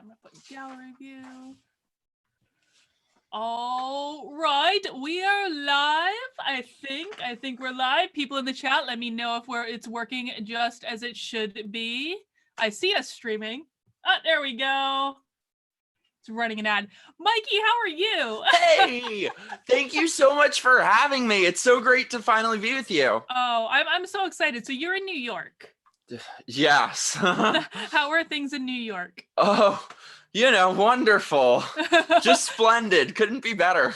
I'm gonna put gallery view. All right, we are live. I think we're live. People in the chat, let me know if it's working just as it should be. I see us streaming. Oh, there we go. It's running an ad. Mikey, how are you? Hey, thank you so much for having me. It's so great to finally be with you. Oh, I'm so excited. So you're in New York. Yes. How are things in New York? Oh, wonderful. Just splendid. Couldn't be better.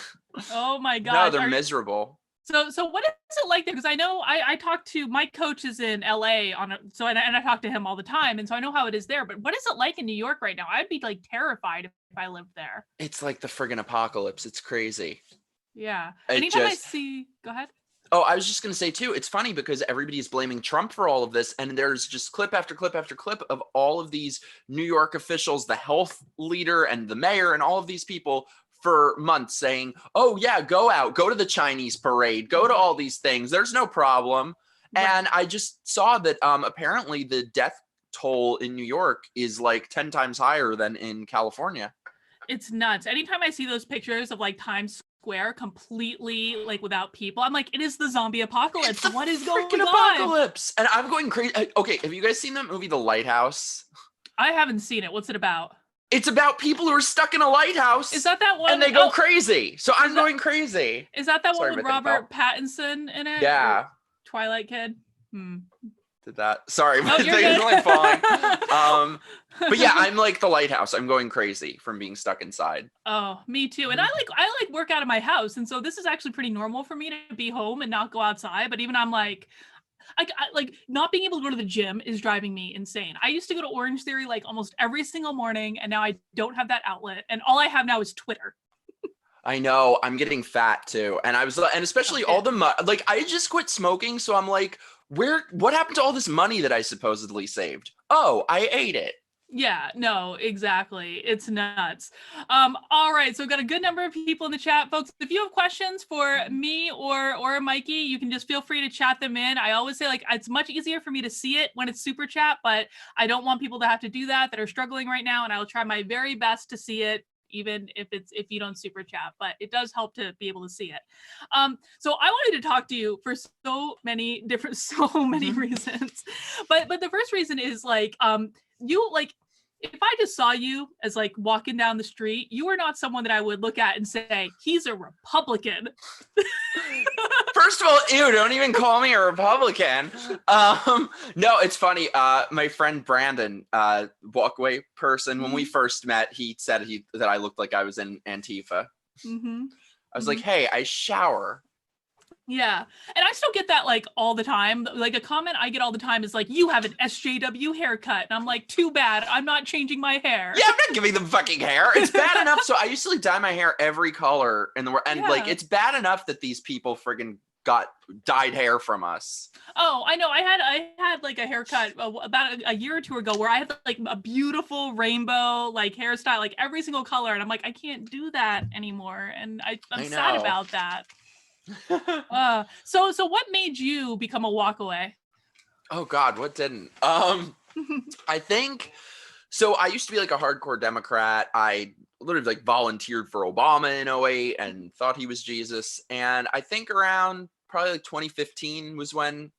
Oh my gosh. No, they're miserable. So what is it like there? Because I know I talked to my coach is in LA and I talk to him all the time, and so I know how it is there. But what is it like in New York right now? I'd be like terrified if I lived there. It's like the friggin' apocalypse. It's crazy. Yeah. Anytime I see, go ahead. Oh, I was just going to say too, it's funny because everybody's blaming Trump for all of this. And there's just clip after clip after clip of all of these New York officials, the health leader and the mayor and all of these people for months saying, oh yeah, go out, go to the Chinese parade, go to all these things. There's no problem. Right. And I just saw that apparently the death toll in New York is like 10 times higher than in California. It's nuts. Anytime I see those pictures of like Times Square completely like without people, I'm like, it is the zombie apocalypse. What is going on? Apocalypse. And I'm going crazy. Okay, have you guys seen that movie, The Lighthouse? I haven't seen it. What's it about? It's about people who are stuck in a lighthouse. Is that one? And they go crazy. So I'm going crazy. Is that one with Robert Pattinson in it? Yeah. Or Twilight Kid? Did that? Sorry, my thing is really falling. But yeah, I'm like The Lighthouse. I'm going crazy from being stuck inside. Oh, me too. And I like work out of my house, and so this is actually pretty normal for me to be home and not go outside. But even I'm like, I like not being able to go to the gym is driving me insane. I used to go to Orange Theory like almost every single morning, and now I don't have that outlet, and all I have now is Twitter. I know. I'm getting fat too, and especially all the like I just quit smoking, so I'm like, what happened to all this money that I supposedly saved? Oh, I ate it. Yeah, no, exactly. It's nuts. All right, so we've got a good number of people in the chat, folks. If you have questions for me or Mikey, you can just feel free to chat them in. I always say like it's much easier for me to see it when it's super chat, but I don't want people to have to do that are struggling right now, and I will try my very best to see it even if you don't super chat, but it does help to be able to see it. So I wanted to talk to you for so many reasons, but the first reason is like you like if I just saw you as like walking down the street, you are not someone that I would look at and say he's a Republican. First of all, ew, don't even call me a Republican. No, it's funny. My friend Brandon, Walkaway person, when we first met, he said that I looked like I was in Antifa. I was like, hey, I shower. Yeah. And I still get that like all the time. Like a comment I get all the time is like, you have an SJW haircut. And I'm like, too bad. I'm not changing my hair. Yeah, I'm not giving them fucking hair. It's bad enough. So I used to like dye my hair every color in the world. And like, it's bad enough that these people friggin' got dyed hair from us. Oh, I know. I had like a haircut about a year or two ago where I had like a beautiful rainbow like hairstyle, like every single color. And I'm like, I can't do that anymore. And I'm sad about that. So what made you become a Walkaway? Oh God, what didn't? I think so. I used to be like a hardcore Democrat. I literally like volunteered for Obama in 2008 and thought he was Jesus. And I think around probably like 2015 was when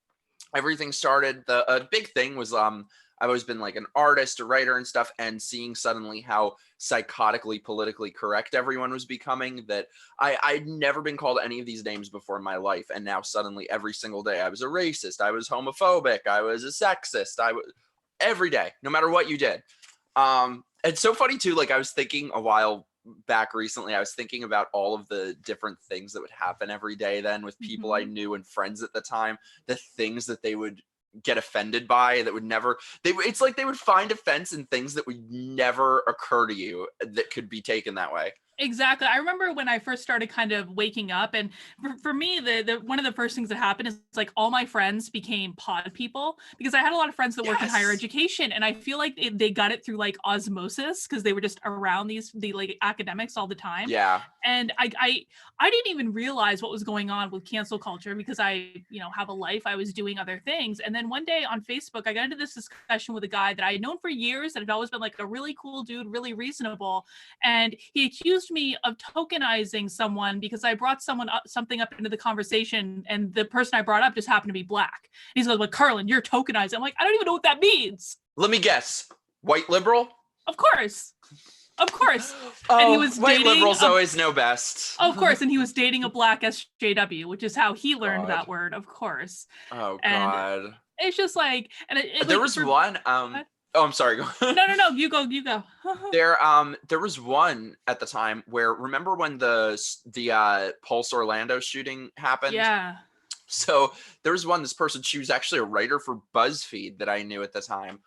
everything started. The big thing was I've always been like an artist, a writer and stuff, and seeing suddenly how psychotically politically correct everyone was becoming, that I'd never been called any of these names before in my life. And now suddenly every single day I was a racist, I was homophobic, I was a sexist, every day, no matter what you did. It's so funny too, like I was thinking a while back recently, I was thinking about all of the different things that would happen every day then with people I knew and friends at the time, the things that they would get offended by that would never it's like they would find offense in things that would never occur to you that could be taken that way. Exactly. I remember when I first started kind of waking up, and for me, the one of the first things that happened is like all my friends became pod people, because I had a lot of friends that work in higher Yes. education, and I feel like they got it through like osmosis because they were just around the like academics all the time. Yeah. And I didn't even realize what was going on with cancel culture because I, have a life. I was doing other things. And then one day on Facebook, I got into this discussion with a guy that I had known for years that had always been like a really cool dude, really reasonable. And he accused me of tokenizing someone because I brought something up into the conversation, and the person I brought up just happened to be black. And he's like, Carlin, you're tokenizing. I'm like, I don't even know what that means. Let me guess. White liberal? Of course. Of course. Oh, and he was white dating liberals always know best. Of course, and he was dating a black SJW, which is how he learned God. that word, of course. Oh And God. it's just like, and There was one. Oh, I'm sorry. No, you go. There was one at the time where, remember when the Pulse Orlando shooting happened? Yeah. So there was this person, she was actually a writer for BuzzFeed that I knew at the time,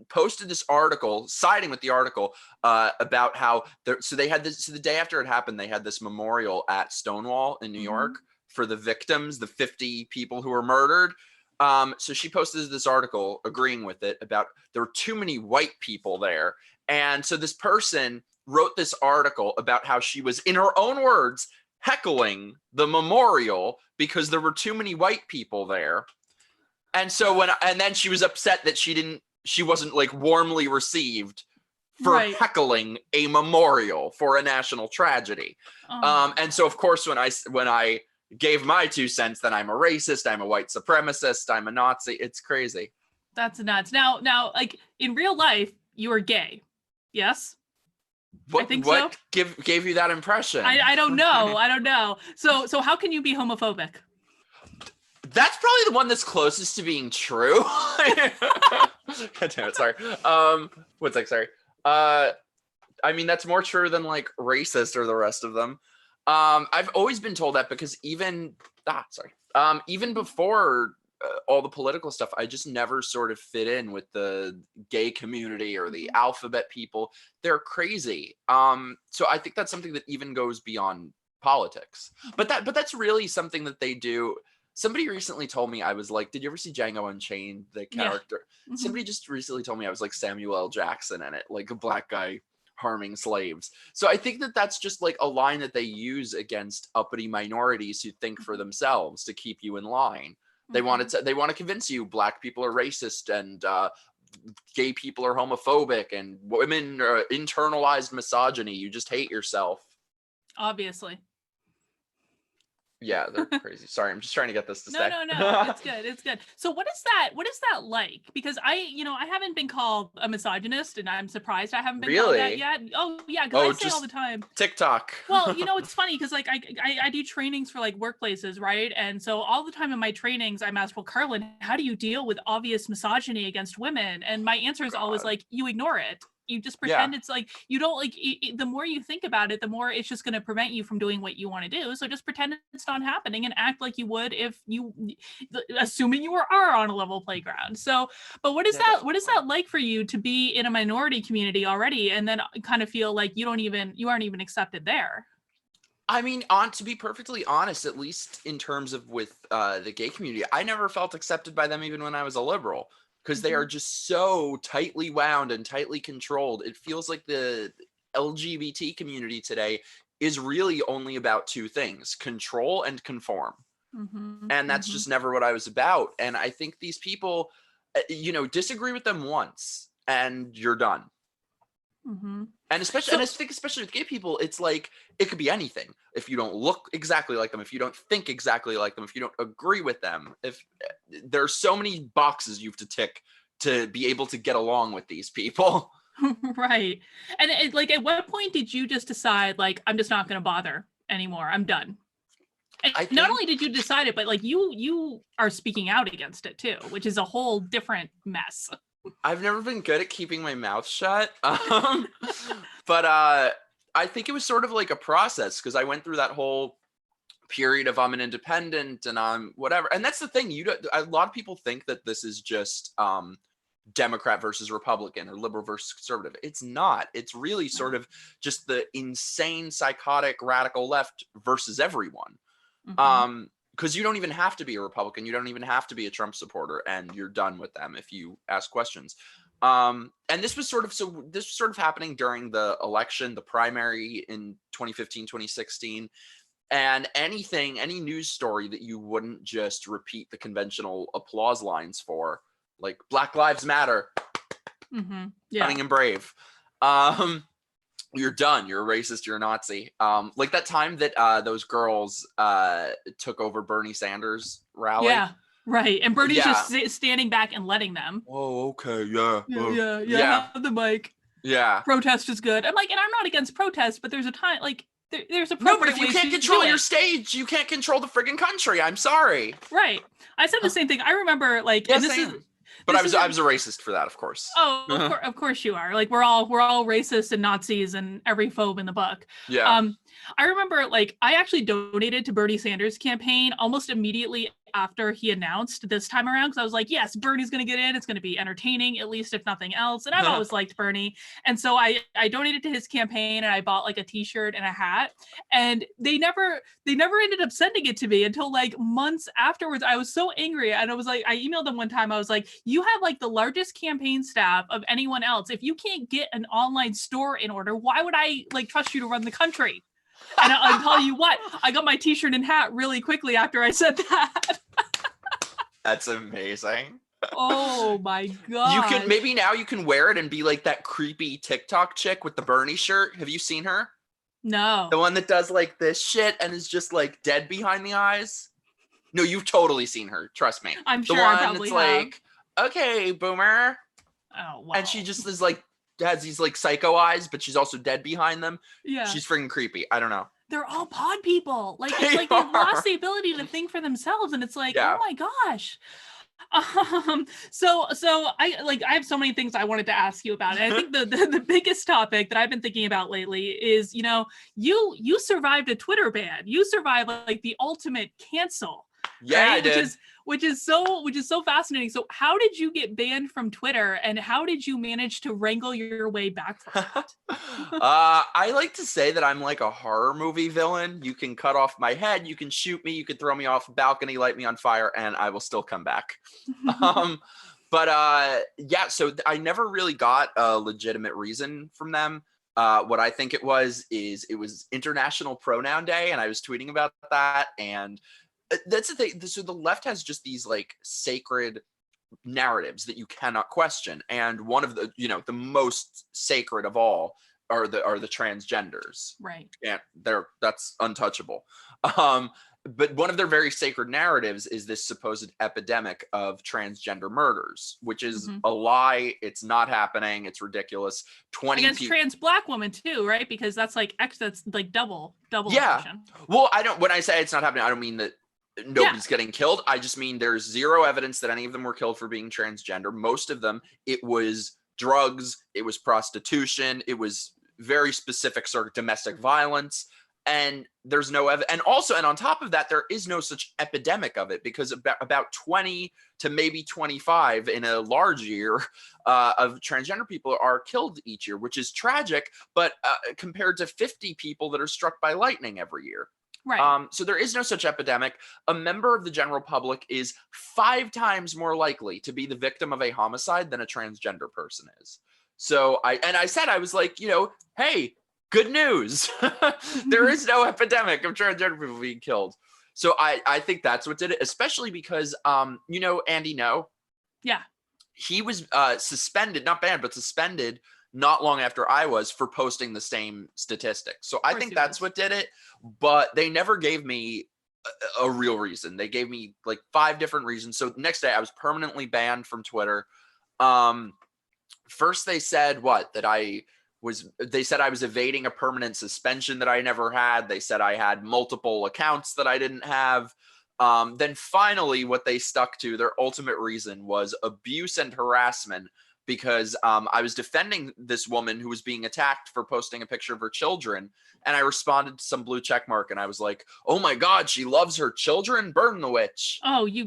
posted this article, siding with the article, about how they had this. So the day after it happened, they had this memorial at Stonewall in New York for the victims, the 50 people who were murdered. So she posted this article agreeing with it about there were too many white people there. And so this person wrote this article about how she was, in her own words, heckling the memorial because there were too many white people there. And so and then she was upset that she wasn't like warmly received for heckling a memorial for a national tragedy. And so of course when I gave my 2 cents, then I'm a racist, I'm a white supremacist, I'm a Nazi. It's crazy. That's nuts. Now, like in real life, you are gay. Yes? What, I think what so. Gave you that impression? I don't know. I don't know. So how can you be homophobic? That's probably the one that's closest to being true. God damn it, sorry. One sec, sorry. I mean, that's more true than like racist or the rest of them. I've always been told that because even before all the political stuff, I just never sort of fit in with the gay community or the alphabet people. They're crazy. So I think that's something that even goes beyond politics. But that's really something that they do. Somebody recently told me, I was like, did you ever see Django Unchained, the character? Yeah. Somebody just recently told me I was like Samuel L. Jackson in it, like a black guy harming slaves. So I think that that's just like a line that they use against uppity minorities who think for themselves to keep you in line. They want to convince you black people are racist and gay people are homophobic and women are internalized misogyny. You just hate yourself. Obviously. Yeah, they're crazy. Sorry, I'm just trying to get this to stay. No. It's good. So what is that like? Because I haven't been called a misogynist, and I'm surprised I haven't been called that yet. Oh yeah, because I say all the time. TikTok. Well, it's funny because like I do trainings for like workplaces, right? And so all the time in my trainings, I'm asked, well, Carlin, how do you deal with obvious misogyny against women? And my answer is always like, you ignore it. You just pretend it's like, you don't like the more you think about it, the more it's just going to prevent you from doing what you want to do. So just pretend it's not happening and act like you would if you, assuming you are on a level playground. So, but what is that like for you to be in a minority community already and then kind of feel like you aren't even accepted there? I mean, to be perfectly honest, at least in terms of with the gay community, I never felt accepted by them even when I was a liberal. Because they are just so tightly wound and tightly controlled. It feels like the LGBT community today is really only about 2 things: control and conform. And that's just never what I was about. And I think these people, disagree with them once and you're done. And especially with gay people, it's like, it could be anything. If you don't look exactly like them, if you don't think exactly like them, if you don't agree with them, if there's so many boxes you have to tick to be able to get along with these people. Right. And like, at what point did you just decide, like, I'm just not going to bother anymore, I'm done? And not only did you decide it, but like you are speaking out against it too, which is a whole different mess. I've never been good at keeping my mouth shut. But I think it was sort of like a process, because I went through that whole period of I'm an independent and I'm whatever. And that's the thing. A lot of people think that this is just Democrat versus Republican or liberal versus conservative. It's not. It's really sort of just the insane, psychotic, radical left versus everyone. Mm-hmm. Because you don't even have to be a Republican. You don't even have to be a Trump supporter, and you're done with them if you ask questions. And this was sort of happening during the election, the primary in 2015, 2016. And any news story that you wouldn't just repeat the conventional applause lines for, like Black Lives Matter, Mm-hmm. Yeah. Cunning and Brave, you're done. You're a racist. You're a Nazi. Like that time that those girls took over Bernie Sanders' rally. Yeah. Right. And Bernie's Yeah. just standing back and letting them. Oh, okay. Yeah. Yeah. Have the mic. Yeah. Protest is good. I'm like, and I'm not against protest, but there's a time, like, there's a no, but if you can't control your stage, you can't control the friggin' country. I'm sorry. Right. I said the same thing. I remember, like, Yeah, and this same. is. But I was a racist for that, of course. Oh, of course you are. Like, we're all racist and Nazis and every phobe in the book. Yeah. I remember, like, I actually donated to Bernie Sanders' campaign almost immediately after he announced this time around, because I was like, yes, Bernie's going to get in. It's going to be entertaining, at least if nothing else. And I've always liked Bernie. And so I donated to his campaign, and I bought like a t-shirt and a hat. And they never ended up sending it to me until like months afterwards. I was so angry. And I was like, I emailed them one time. I was like, you have like the largest campaign staff of anyone else. If you can't get an online store in order, why would I like trust you to run the country? And I'll tell you what, I got my t-shirt and hat really quickly after I said that. That's amazing. Oh my god. You can wear it and be like that creepy TikTok chick with the Bernie shirt. Have you seen her? No. The one that does like this shit and is just like dead behind the eyes? No, you've totally seen her. Trust me. I'm sure the one I probably that's have. like, okay, boomer. Oh wow. And she just is like, has these like psycho eyes, but she's also dead behind them. Yeah. She's freaking creepy. I don't know. They're all pod people. Like, it's They like they've are. lost the ability to think for themselves. And it's like, Yeah. oh my gosh. So I have so many things I wanted to ask you about. And I think the biggest topic that I've been thinking about lately is, you know, you survived a Twitter ban. You survived like the ultimate cancel. Yeah, right? I did. Which is so fascinating. So how did you get banned from Twitter, and how did you manage to wrangle your way back from it? I like to say that I'm like a horror movie villain. You can cut off my head, you can shoot me, you can throw me off a balcony, light me on fire, and I will still come back. Yeah, so I never really got a legitimate reason from them. What I think it was International Pronoun Day, and I was tweeting about that, and that's the thing. So the left has just these like sacred narratives that you cannot question, and one of the, you know, the most sacred of all are the transgenders. Right. Yeah, that's untouchable. But one of their very sacred narratives is this supposed epidemic of transgender murders, which is a lie. It's not happening. It's ridiculous. Against trans Black women too, right? Because that's like that's like double. Yeah. Oppression. Well, when I say it's not happening, I don't mean that nobody's getting killed. I just mean there's zero evidence that any of them were killed for being transgender. Most of them, it was drugs, it was prostitution, it was very specific sort of domestic violence, and there's no and on top of that, there is no such epidemic of it, because about 20 to maybe 25 in a large year of transgender people are killed each year, which is tragic, but compared to 50 people that are struck by lightning every year. Right. So there is no such epidemic. A member of the general public is 5 times more likely to be the victim of a homicide than a transgender person is. So I said, I was like, you know, hey, good news. There is no epidemic of transgender people being killed. So I think that's what did it, especially because, you know, Andy No? Yeah. He was suspended, not banned, but suspended not long after I was for posting the same statistics. So I think that's what did it, but they never gave me a real reason. They gave me like 5 different reasons. So the next day I was permanently banned from Twitter. First they said they said I was evading a permanent suspension that I never had. They said I had multiple accounts that I didn't have. Then finally what they stuck to, their ultimate reason, was abuse and harassment, because I was defending this woman who was being attacked for posting a picture of her children. And I responded to some blue check mark, and I was like, oh my God, she loves her children, burn the witch. Oh, you're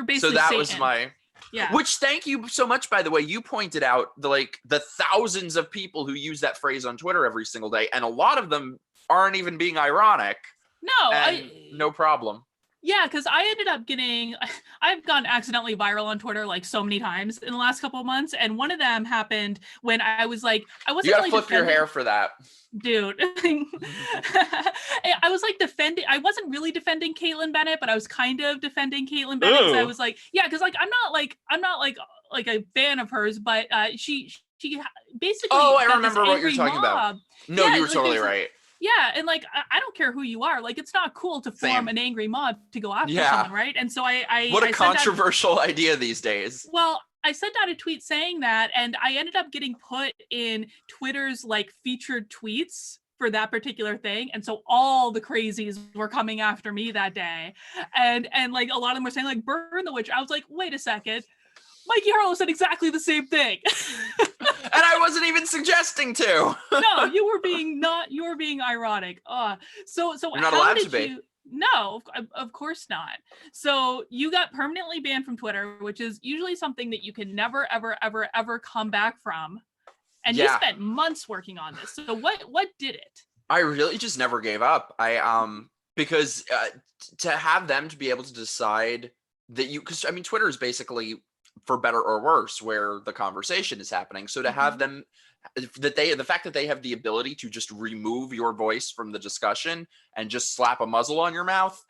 basically So that Satan. was my, Yeah. Which, thank you so much, by the way. You pointed out the thousands of people who use that phrase on Twitter every single day, and a lot of them aren't even being ironic. No, And no problem. Yeah, because I ended up I've gone accidentally viral on Twitter like so many times in the last couple of months, and one of them happened when I was like, I wasn't You gotta really flip your hair for that. dude. I was like I wasn't really defending Caitlyn Bennett, but I was kind of defending Caitlyn Bennett. So I was like, yeah, because like I'm not like a fan of hers, but she basically. Oh, I remember what you're talking about. No, yeah, you were totally right. Yeah, and like I don't care who you are. Like it's not cool to form an angry mob to go after someone, right? And so what a controversial idea these days. Well, I sent out a tweet saying that, and I ended up getting put in Twitter's like featured tweets for that particular thing, and so all the crazies were coming after me that day, and like a lot of them were saying like burn the witch. I was like, wait a second. Mikey Harlow said exactly the same thing. And I wasn't even suggesting to. No, you were being ironic. So you're not allowed to be. No, of course not. So you got permanently banned from Twitter, which is usually something that you can never, ever, ever, ever come back from. And you spent months working on this. So what did it? I really just never gave up. Because to have them to be able to decide that because I mean, Twitter is basically, for better or worse, where the conversation is happening. So to have them, the fact that they have the ability to just remove your voice from the discussion and just slap a muzzle on your mouth,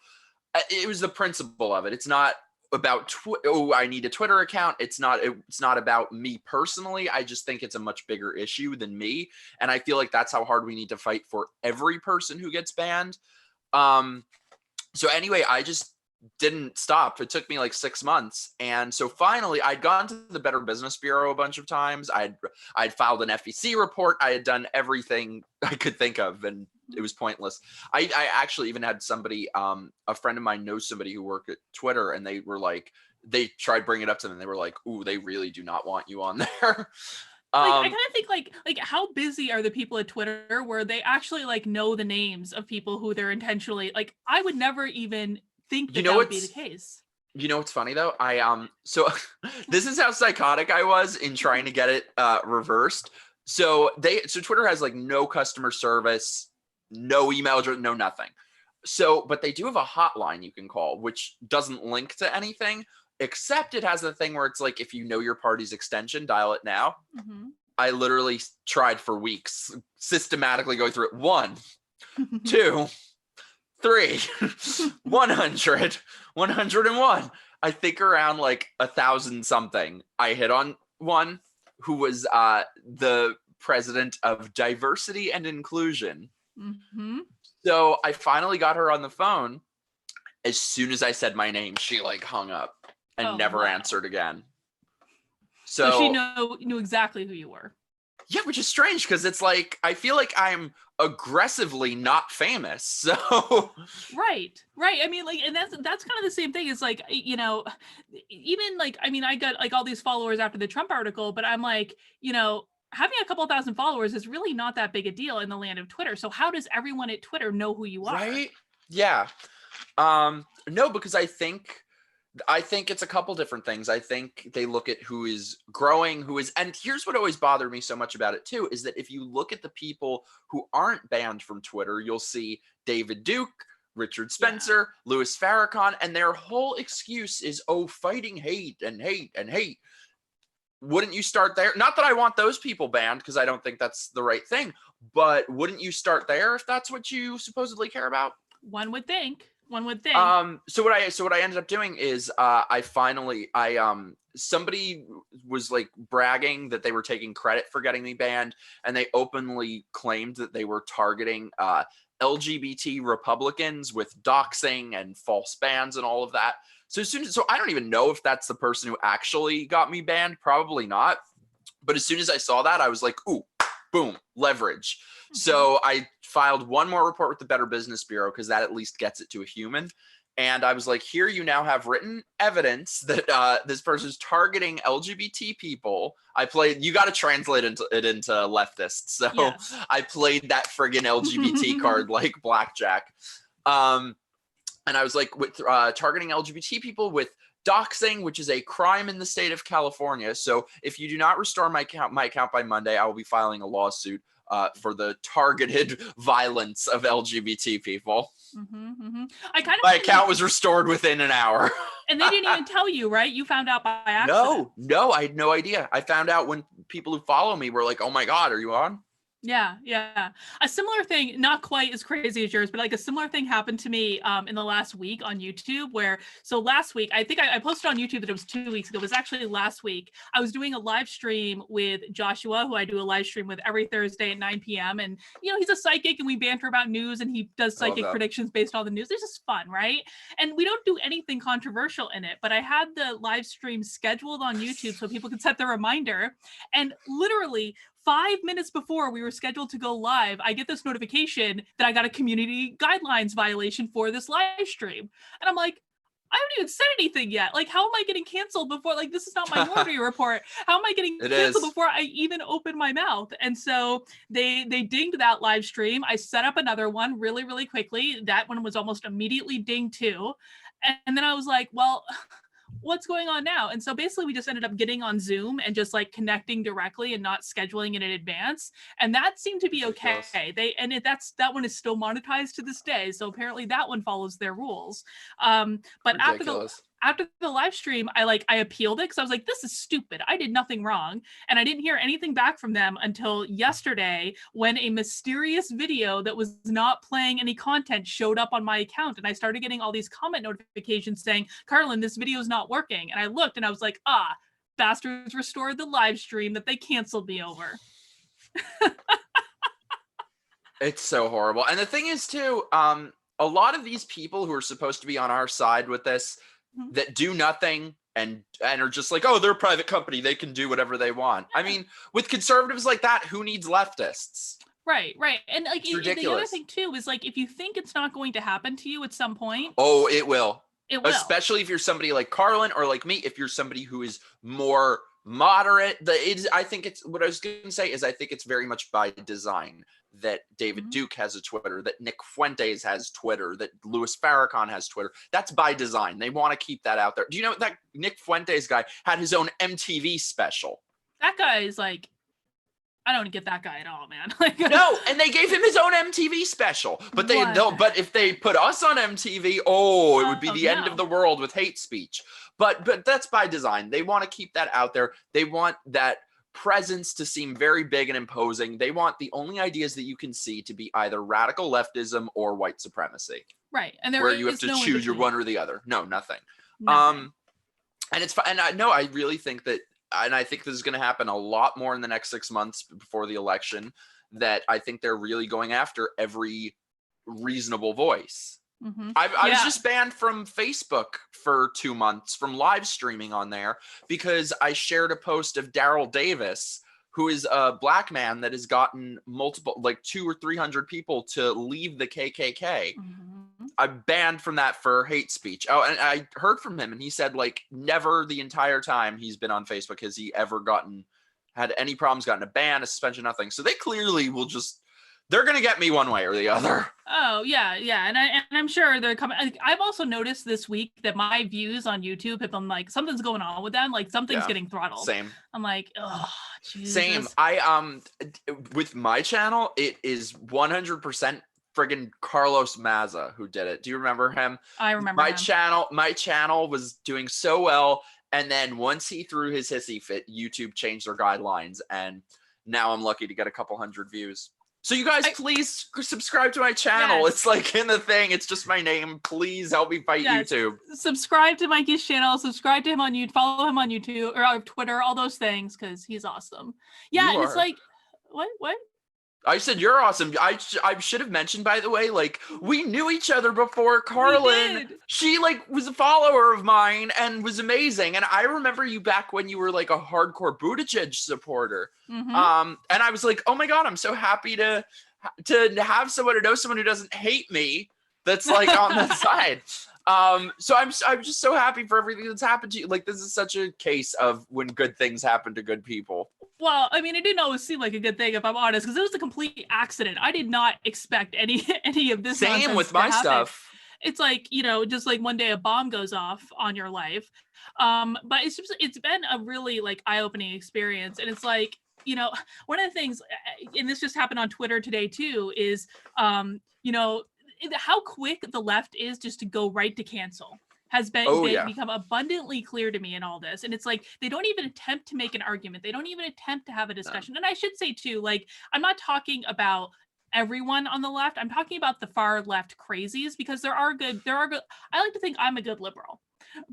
it was the principle of it. It's not about I need a Twitter account. It's not about me personally. I just think it's a much bigger issue than me, and I feel like that's how hard we need to fight for every person who gets banned. So anyway, I just didn't stop. It took me like 6 months, and so finally I'd gone to the Better Business Bureau a bunch of times. I'd filed an FEC report. I had done everything I could think of, and it was pointless. I actually even had somebody, a friend of mine knows somebody who worked at Twitter, and they were like, they tried bringing it up to them, and they were like, "Ooh, they really do not want you on there." I kind of think like how busy are the people at Twitter where they actually like know the names of people who they're intentionally like. I would never even think that would be the case. You know what's funny though? So this is how psychotic I was in trying to get it reversed. So Twitter has like no customer service, no email address, no nothing. So, but they do have a hotline you can call, which doesn't link to anything, except it has a thing where it's like, if you know your party's extension, dial it now. Mm-hmm. I literally tried for weeks, systematically going through it. 1, 2, 3, 100, 101. I think around like 1,000 something. I hit on one who was the president of diversity and inclusion. Mm-hmm. So I finally got her on the phone. As soon as I said my name, she like hung up and never answered again. So she knew exactly who you were. Yeah, which is strange because it's like I feel like I'm aggressively not famous. So right. I mean, like, and that's kind of the same thing. It's like, you know, even like, I mean, I got like all these followers after the Trump article, but I'm like, you know, having a couple thousand followers is really not that big a deal in the land of Twitter. So how does everyone at Twitter know who you are? Right? Yeah. No, because I think it's a couple different things. I think they look at who is growing, and here's what always bothered me so much about it too, is that if you look at the people who aren't banned from Twitter, you'll see David Duke, Richard Spencer, Louis Farrakhan, and their whole excuse is, fighting hate and hate and hate. Wouldn't you start there? Not that I want those people banned, because I don't think that's the right thing, but wouldn't you start there if that's what you supposedly care about? One would think. So what I ended up doing is somebody was like bragging that they were taking credit for getting me banned, and they openly claimed that they were targeting LGBT Republicans with doxing and false bans and all of that. So I don't even know if that's the person who actually got me banned. Probably not. But as soon as I saw that, I was like, ooh, boom, leverage. Mm-hmm. So I filed one more report with the Better Business Bureau, because that at least gets it to a human. And I was like, here you now have written evidence that this person's targeting LGBT people. You got to translate it into leftists. So yes. I played that friggin' LGBT card like blackjack. And I was like, with targeting LGBT people with doxing, which is a crime in the state of California. So if you do not restore my account by Monday, I will be filing a lawsuit for the targeted violence of LGBT people. I kind of My account was restored within an hour. And they didn't even tell you, right? You found out by accident. No, I had no idea. I found out when people who follow me were like, "Oh my God, are you on?" Yeah. A similar thing, not quite as crazy as yours, but like a similar thing happened to me in the last week on YouTube so last week, I think I posted on YouTube that it was 2 weeks ago. It was actually last week. I was doing a live stream with Joshua, who I do a live stream with every Thursday at 9 p.m. And, he's a psychic and we banter about news and he does psychic predictions based on the news. It's just fun, right? And we don't do anything controversial in it, but I had the live stream scheduled on YouTube so people could set the reminder. And literally 5 minutes before we were scheduled to go live, I get this notification that I got a community guidelines violation for this live stream. And I'm like, I haven't even said anything yet. Like, how am I getting canceled before? Like, this is not Minority Report. How am I getting canceled before I even open my mouth? And so they dinged that live stream. I set up another one really, really quickly. That one was almost immediately dinged too. And then I was like, well, what's going on now? And so basically we just ended up getting on Zoom and just like connecting directly and not scheduling it in advance. And that seemed to be okay. That one is still monetized to this day. So apparently that one follows their rules. But after the live stream, I appealed it because I was like, this is stupid. I did nothing wrong. And I didn't hear anything back from them until yesterday when a mysterious video that was not playing any content showed up on my account. And I started getting all these comment notifications saying, Carlin, this video is not working. And I looked and I was like, bastards restored the live stream that they canceled me over. It's so horrible. And the thing is too, a lot of these people who are supposed to be on our side with this, that do nothing and are just like, oh, they're a private company, they can do whatever they want. I mean, with conservatives like that, who needs leftists? Right. And like the other thing too is like, if you think it's not going to happen to you at some point, it will. It will. Especially if you're somebody like Carlin or like me, if you're somebody who is more moderate. I think it's what I was going to say is I think it's very much by design that David Duke has a Twitter, that Nick Fuentes has Twitter, that Louis Farrakhan has Twitter. That's by design. They want to keep that out there. Do you know that Nick Fuentes guy had his own MTV special? That guy is like, I don't get that guy at all, man. No, and they gave him his own MTV special. But but if they put us on MTV, it would be the end of the world with hate speech. But that's by design. They want to keep that out there. They want that presence to seem very big and imposing. They want the only ideas that you can see to be either radical leftism or white supremacy. Right. And where you have to choose your one or the other. No, nothing. And it's fine. And I really think that, and I think this is going to happen a lot more in the next 6 months before the election, that I think they're really going after every reasonable voice. I was just banned from Facebook for 2 months from live streaming on there because I shared a post of Daryl Davis, who is a black man that has gotten multiple, like 200 or 300 people to leave the KKK. I'm banned from that for hate speech. Oh, and I heard from him and he said like never the entire time he's been on Facebook has he ever had any problems, gotten a ban, a suspension, nothing. So they clearly will they're going to get me one way or the other. Oh, yeah. And I'm sure they're coming. I've also noticed this week that my views on YouTube have been like, something's going on with them. Like something's getting throttled. Same. I'm like, oh, Jesus. Same. With my channel, it is 100% friggin' Carlos Maza who did it. Do you remember him? I remember my channel was doing so well. And then once he threw his hissy fit, YouTube changed their guidelines. And now I'm lucky to get a couple hundred views. So you guys, please subscribe to my channel. Yes. It's like in the thing. It's just my name. Please help me fight YouTube. Subscribe to Mikey's channel. Subscribe to him on YouTube. Follow him on YouTube or on Twitter. All those things because he's awesome. Yeah, and it's like, what? I said you're awesome. I should have mentioned, by the way, like we knew each other before Carlin. She like was a follower of mine and was amazing. And I remember you back when you were like a hardcore Buttigieg supporter. And I was like, oh my God, I'm so happy to have someone to know someone who doesn't hate me. That's like on the side. So I'm just so happy for everything that's happened to you. Like this is such a case of when good things happen to good people. Well, I mean, it didn't always seem like a good thing, if I'm honest, because it was a complete accident. I did not expect any of this. Same with my stuff. It's like, just like one day a bomb goes off on your life But it's been a really like eye-opening experience, and it's like, you know, one of the things, and this just happened on Twitter today too, is you know, how quick the left is just to go right to cancel has become abundantly clear to me in all this. And it's like they don't even attempt to make an argument, they don't even attempt to have a discussion. And I should say too, like, I'm not talking about everyone on the left, I'm talking about the far left crazies, because there are good, I like to think I'm a good liberal,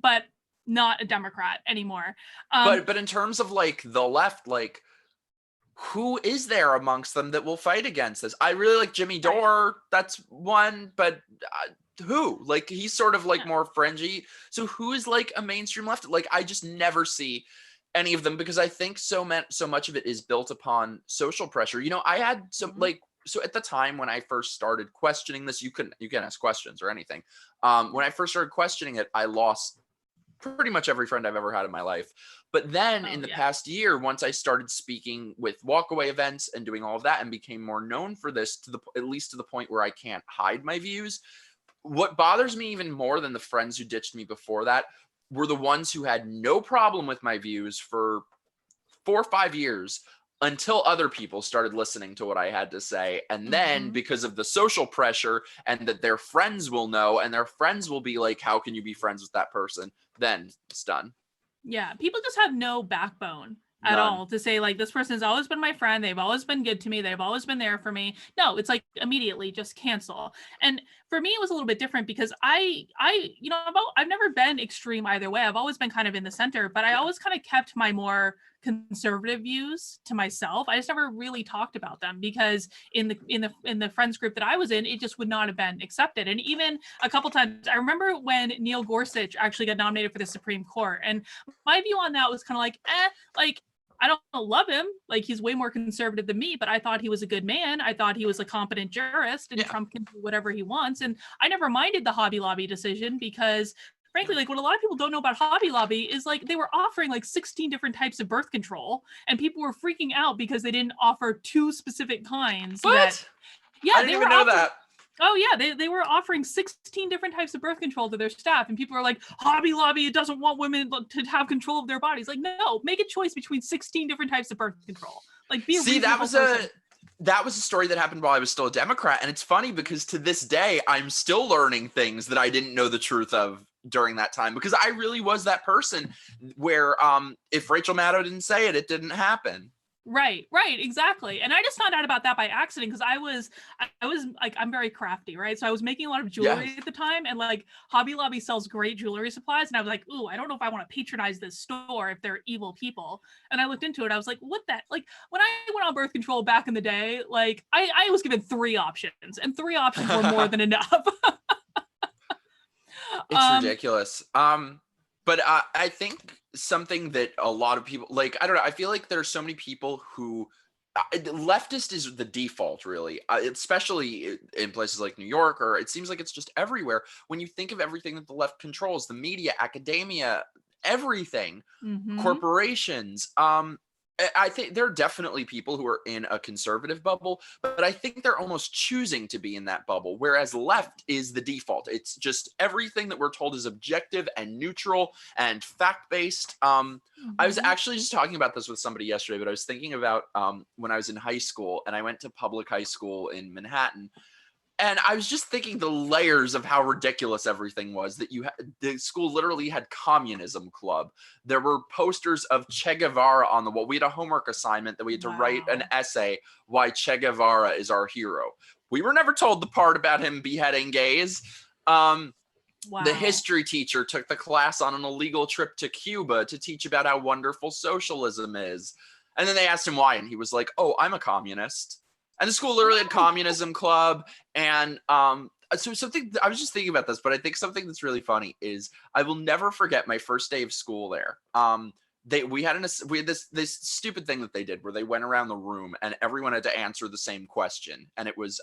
but not a Democrat anymore. But in terms of like the left, like, who is there amongst them that will fight against this? I really like Jimmy Dore. That's one, but who? Like, he's sort of like more fringy. So who is like a mainstream left? Like, I just never see any of them, because I think so much of it is built upon social pressure. You know, I had some like, so at the time when I first started questioning this, you can ask questions or anything. When I first started questioning it, I lost pretty much every friend I've ever had in my life. But then in the past year, once I started speaking with Walkaway events and doing all of that and became more known for this, at least to the point where I can't hide my views, what bothers me even more than the friends who ditched me before that were the ones who had no problem with my views for 4 or 5 years until other people started listening to what I had to say. And then because of the social pressure and that their friends will know and their friends will be like, how can you be friends with that person? Then it's done. Yeah, people just have no backbone at all to say like, this person's always been my friend, they've always been good to me, they've always been there for me. No, it's like immediately just cancel. And for me it was a little bit different, because I you know, I've never been extreme either way. I've always been kind of in the center, but I always kind of kept my more conservative views to myself. I just never really talked about them, because in the friends group that I was in, it just would not have been accepted. And even a couple times, I remember when Neil Gorsuch actually got nominated for the Supreme Court, and my view on that was kind of like, like, I don't love him, like he's way more conservative than me, but I thought he was a good man. I thought he was a competent jurist, and Trump can do whatever he wants. And I never minded the Hobby Lobby decision, because frankly, like, what a lot of people don't know about Hobby Lobby is like they were offering like 16 different types of birth control, and people were freaking out because they didn't offer 2 specific kinds. What? I didn't even know that. Oh yeah, they were offering 16 different types of birth control to their staff, and people are like, Hobby Lobby, it doesn't want women to have control of their bodies. Like, no, make a choice between 16 different types of birth control. Like, be a reasonable person. That was a story that happened while I was still a Democrat, and it's funny because to this day I'm still learning things that I didn't know the truth of during that time, because I really was that person where if Rachel Maddow didn't say it, it didn't happen. Right, exactly. And I just found out about that by accident, because I was like, I'm very crafty, right? So I was making a lot of jewelry at the time, and like Hobby Lobby sells great jewelry supplies, and I was like, ooh, I don't know if I want to patronize this store if they're evil people. And I looked into it, I was like, what that, like, when I went on birth control back in the day, like I was given 3 options, and 3 options were more than enough. It's ridiculous. But I think something that a lot of people, like, I don't know, I feel like there's so many people who, leftist is the default, really, especially in places like New York, or it seems like it's just everywhere. When you think of everything that the left controls, the media, academia, everything, corporations, I think there are definitely people who are in a conservative bubble, but I think they're almost choosing to be in that bubble, whereas left is the default. It's just everything that we're told is objective and neutral and fact-based. I was actually just talking about this with somebody yesterday, but I was thinking about when I was in high school, and I went to public high school in Manhattan. And I was just thinking the layers of how ridiculous everything was, that the school literally had communism club. There were posters of Che Guevara on the wall. We had a homework assignment that we had to write an essay why Che Guevara is our hero. We were never told the part about him beheading gays. The history teacher took the class on an illegal trip to Cuba to teach about how wonderful socialism is. And then they asked him why, and he was like, oh, I'm a communist. And the school literally had communism club. And so something, I was just thinking about this, but I think something that's really funny is I will never forget my first day of school there. We had this stupid thing that they did where they went around the room and everyone had to answer the same question. And it was,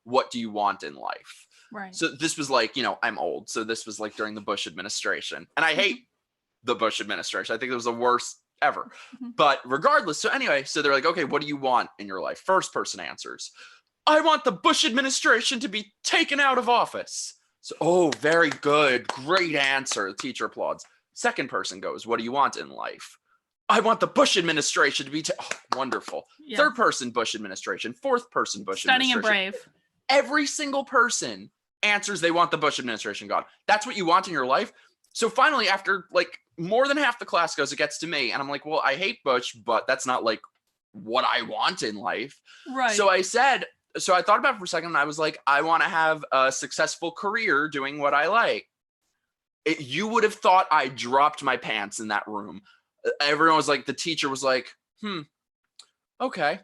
what do you want in life? Right. So this was like, you know, I'm old. So this was like during the Bush administration. And I hate the Bush administration. I think it was the worst ever. But regardless, so anyway, so they're like, okay, what do you want in your life? First person answers, I want the Bush administration to be taken out of office. So, oh, very good, great answer. The teacher applauds. Second person goes, what do you want in life? I want the Bush administration to be wonderful. Yeah. Third person, Bush administration. Fourth person, Bush Stunning administration. and brave. Every single person answers they want the Bush administration gone. That's what you want in your life. So finally, after like more than half the class goes, it gets to me. And I'm like, well, I hate Bush, but that's not like what I want in life. Right. So I thought about it for a second and I was like, I want to have a successful career doing what I like. You would have thought I dropped my pants in that room. Everyone was like, the teacher was like, okay,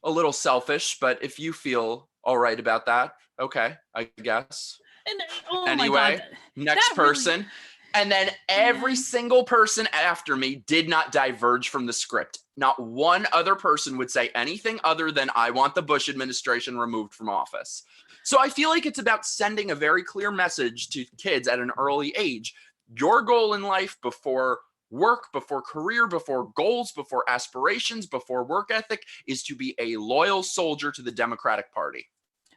a little selfish, but if you feel all right about that, okay, I guess. And anyway, my God, next person. Really... And then every single person after me did not diverge from the script. Not one other person would say anything other than I want the Bush administration removed from office. So I feel like it's about sending a very clear message to kids at an early age. Your goal in life before work, before career, before goals, before aspirations, before work ethic is to be a loyal soldier to the Democratic Party.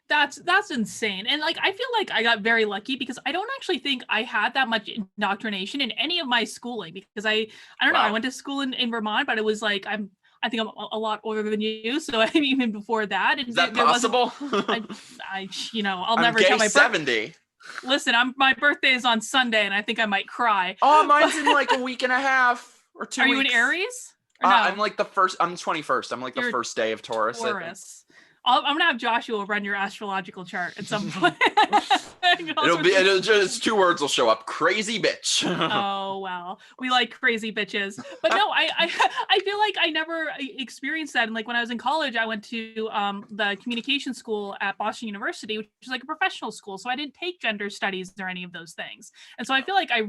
That's insane. And like, I feel like I got very lucky because I don't actually think I had that much indoctrination in any of my schooling because I don't know, I went to school in Vermont, but it was like, I think I'm a lot older than you. So I mean, even before that. Is that possible? I'll never tell my 70. Listen, my birthday is on Sunday and I think I might cry. Oh, mine's in like a week and a half or 2 weeks. Are you an Aries? No? I'm like I'm 21st. I'm like the first day of Taurus. I'm gonna have Joshua run your astrological chart at some point. It's 2 words will show up: crazy bitch. Oh well, we like crazy bitches. But no, I feel like I never experienced that. And like when I was in college, I went to the communication school at Boston University, which is like a professional school. So I didn't take gender studies or any of those things. And so I feel like I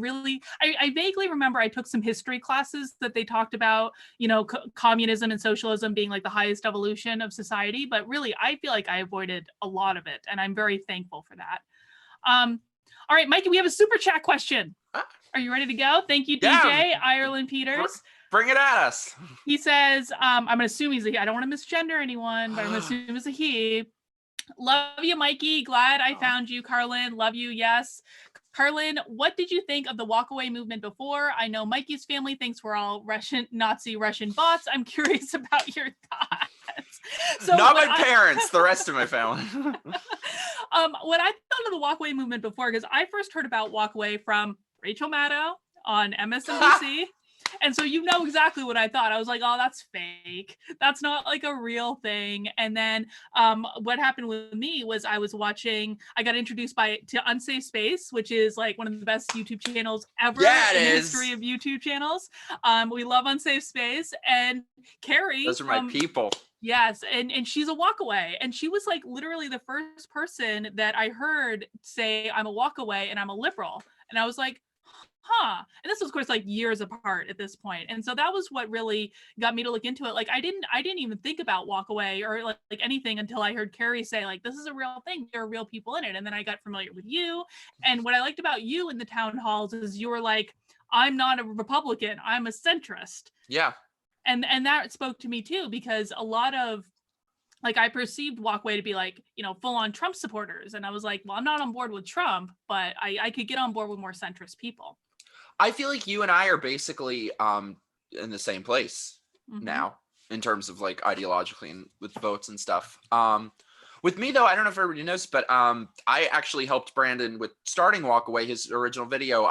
vaguely remember I took some history classes that they talked about, communism and socialism being like the highest evolution of society. But really, I feel like I avoided a lot of it, and I'm very thankful for that. All right, Mikey, we have a super chat question. Are you ready to go? Thank you, DJ Ireland Peters. Bring it at us. He says, I'm going to assume he's a he. I don't want to misgender anyone, but I'm going to assume it's a he. Love you, Mikey. Glad I found you, Carlin. Love you. Yes. Carlin, what did you think of the Walkaway movement before? I know Mikey's family thinks we're all Nazi Russian bots. I'm curious about your thoughts. So not my parents, the rest of my family. What I thought of the Walkaway movement before, because I first heard about Walkaway from Rachel Maddow on MSNBC. And so you know exactly what I thought. I was like, oh, that's fake. That's not like a real thing. And then what happened with me was I got introduced to Unsafe Space, which is like one of the best YouTube channels ever in the history of YouTube channels. We love Unsafe Space. And Carrie. Those are my people. Yes, and she's a Walkaway, and she was like literally the first person that I heard say I'm a Walkaway and I'm a liberal, and I was like, huh. And this was, of course, like years apart at this point, and so that was what really got me to look into it. Like I didn't even think about Walkaway or like anything until I heard Carrie say like this is a real thing. There are real people in it, and then I got familiar with you. And what I liked about you in the town halls is you were like, I'm not a Republican, I'm a centrist. Yeah. And that spoke to me too, because a lot of like I perceived Walkaway to be like, full on Trump supporters. And I was like, well, I'm not on board with Trump, but I could get on board with more centrist people. I feel like you and I are basically in the same place now in terms of like ideologically and with votes and stuff. With me though, I don't know if everybody knows, but I actually helped Brandon with starting Walkaway, his original video.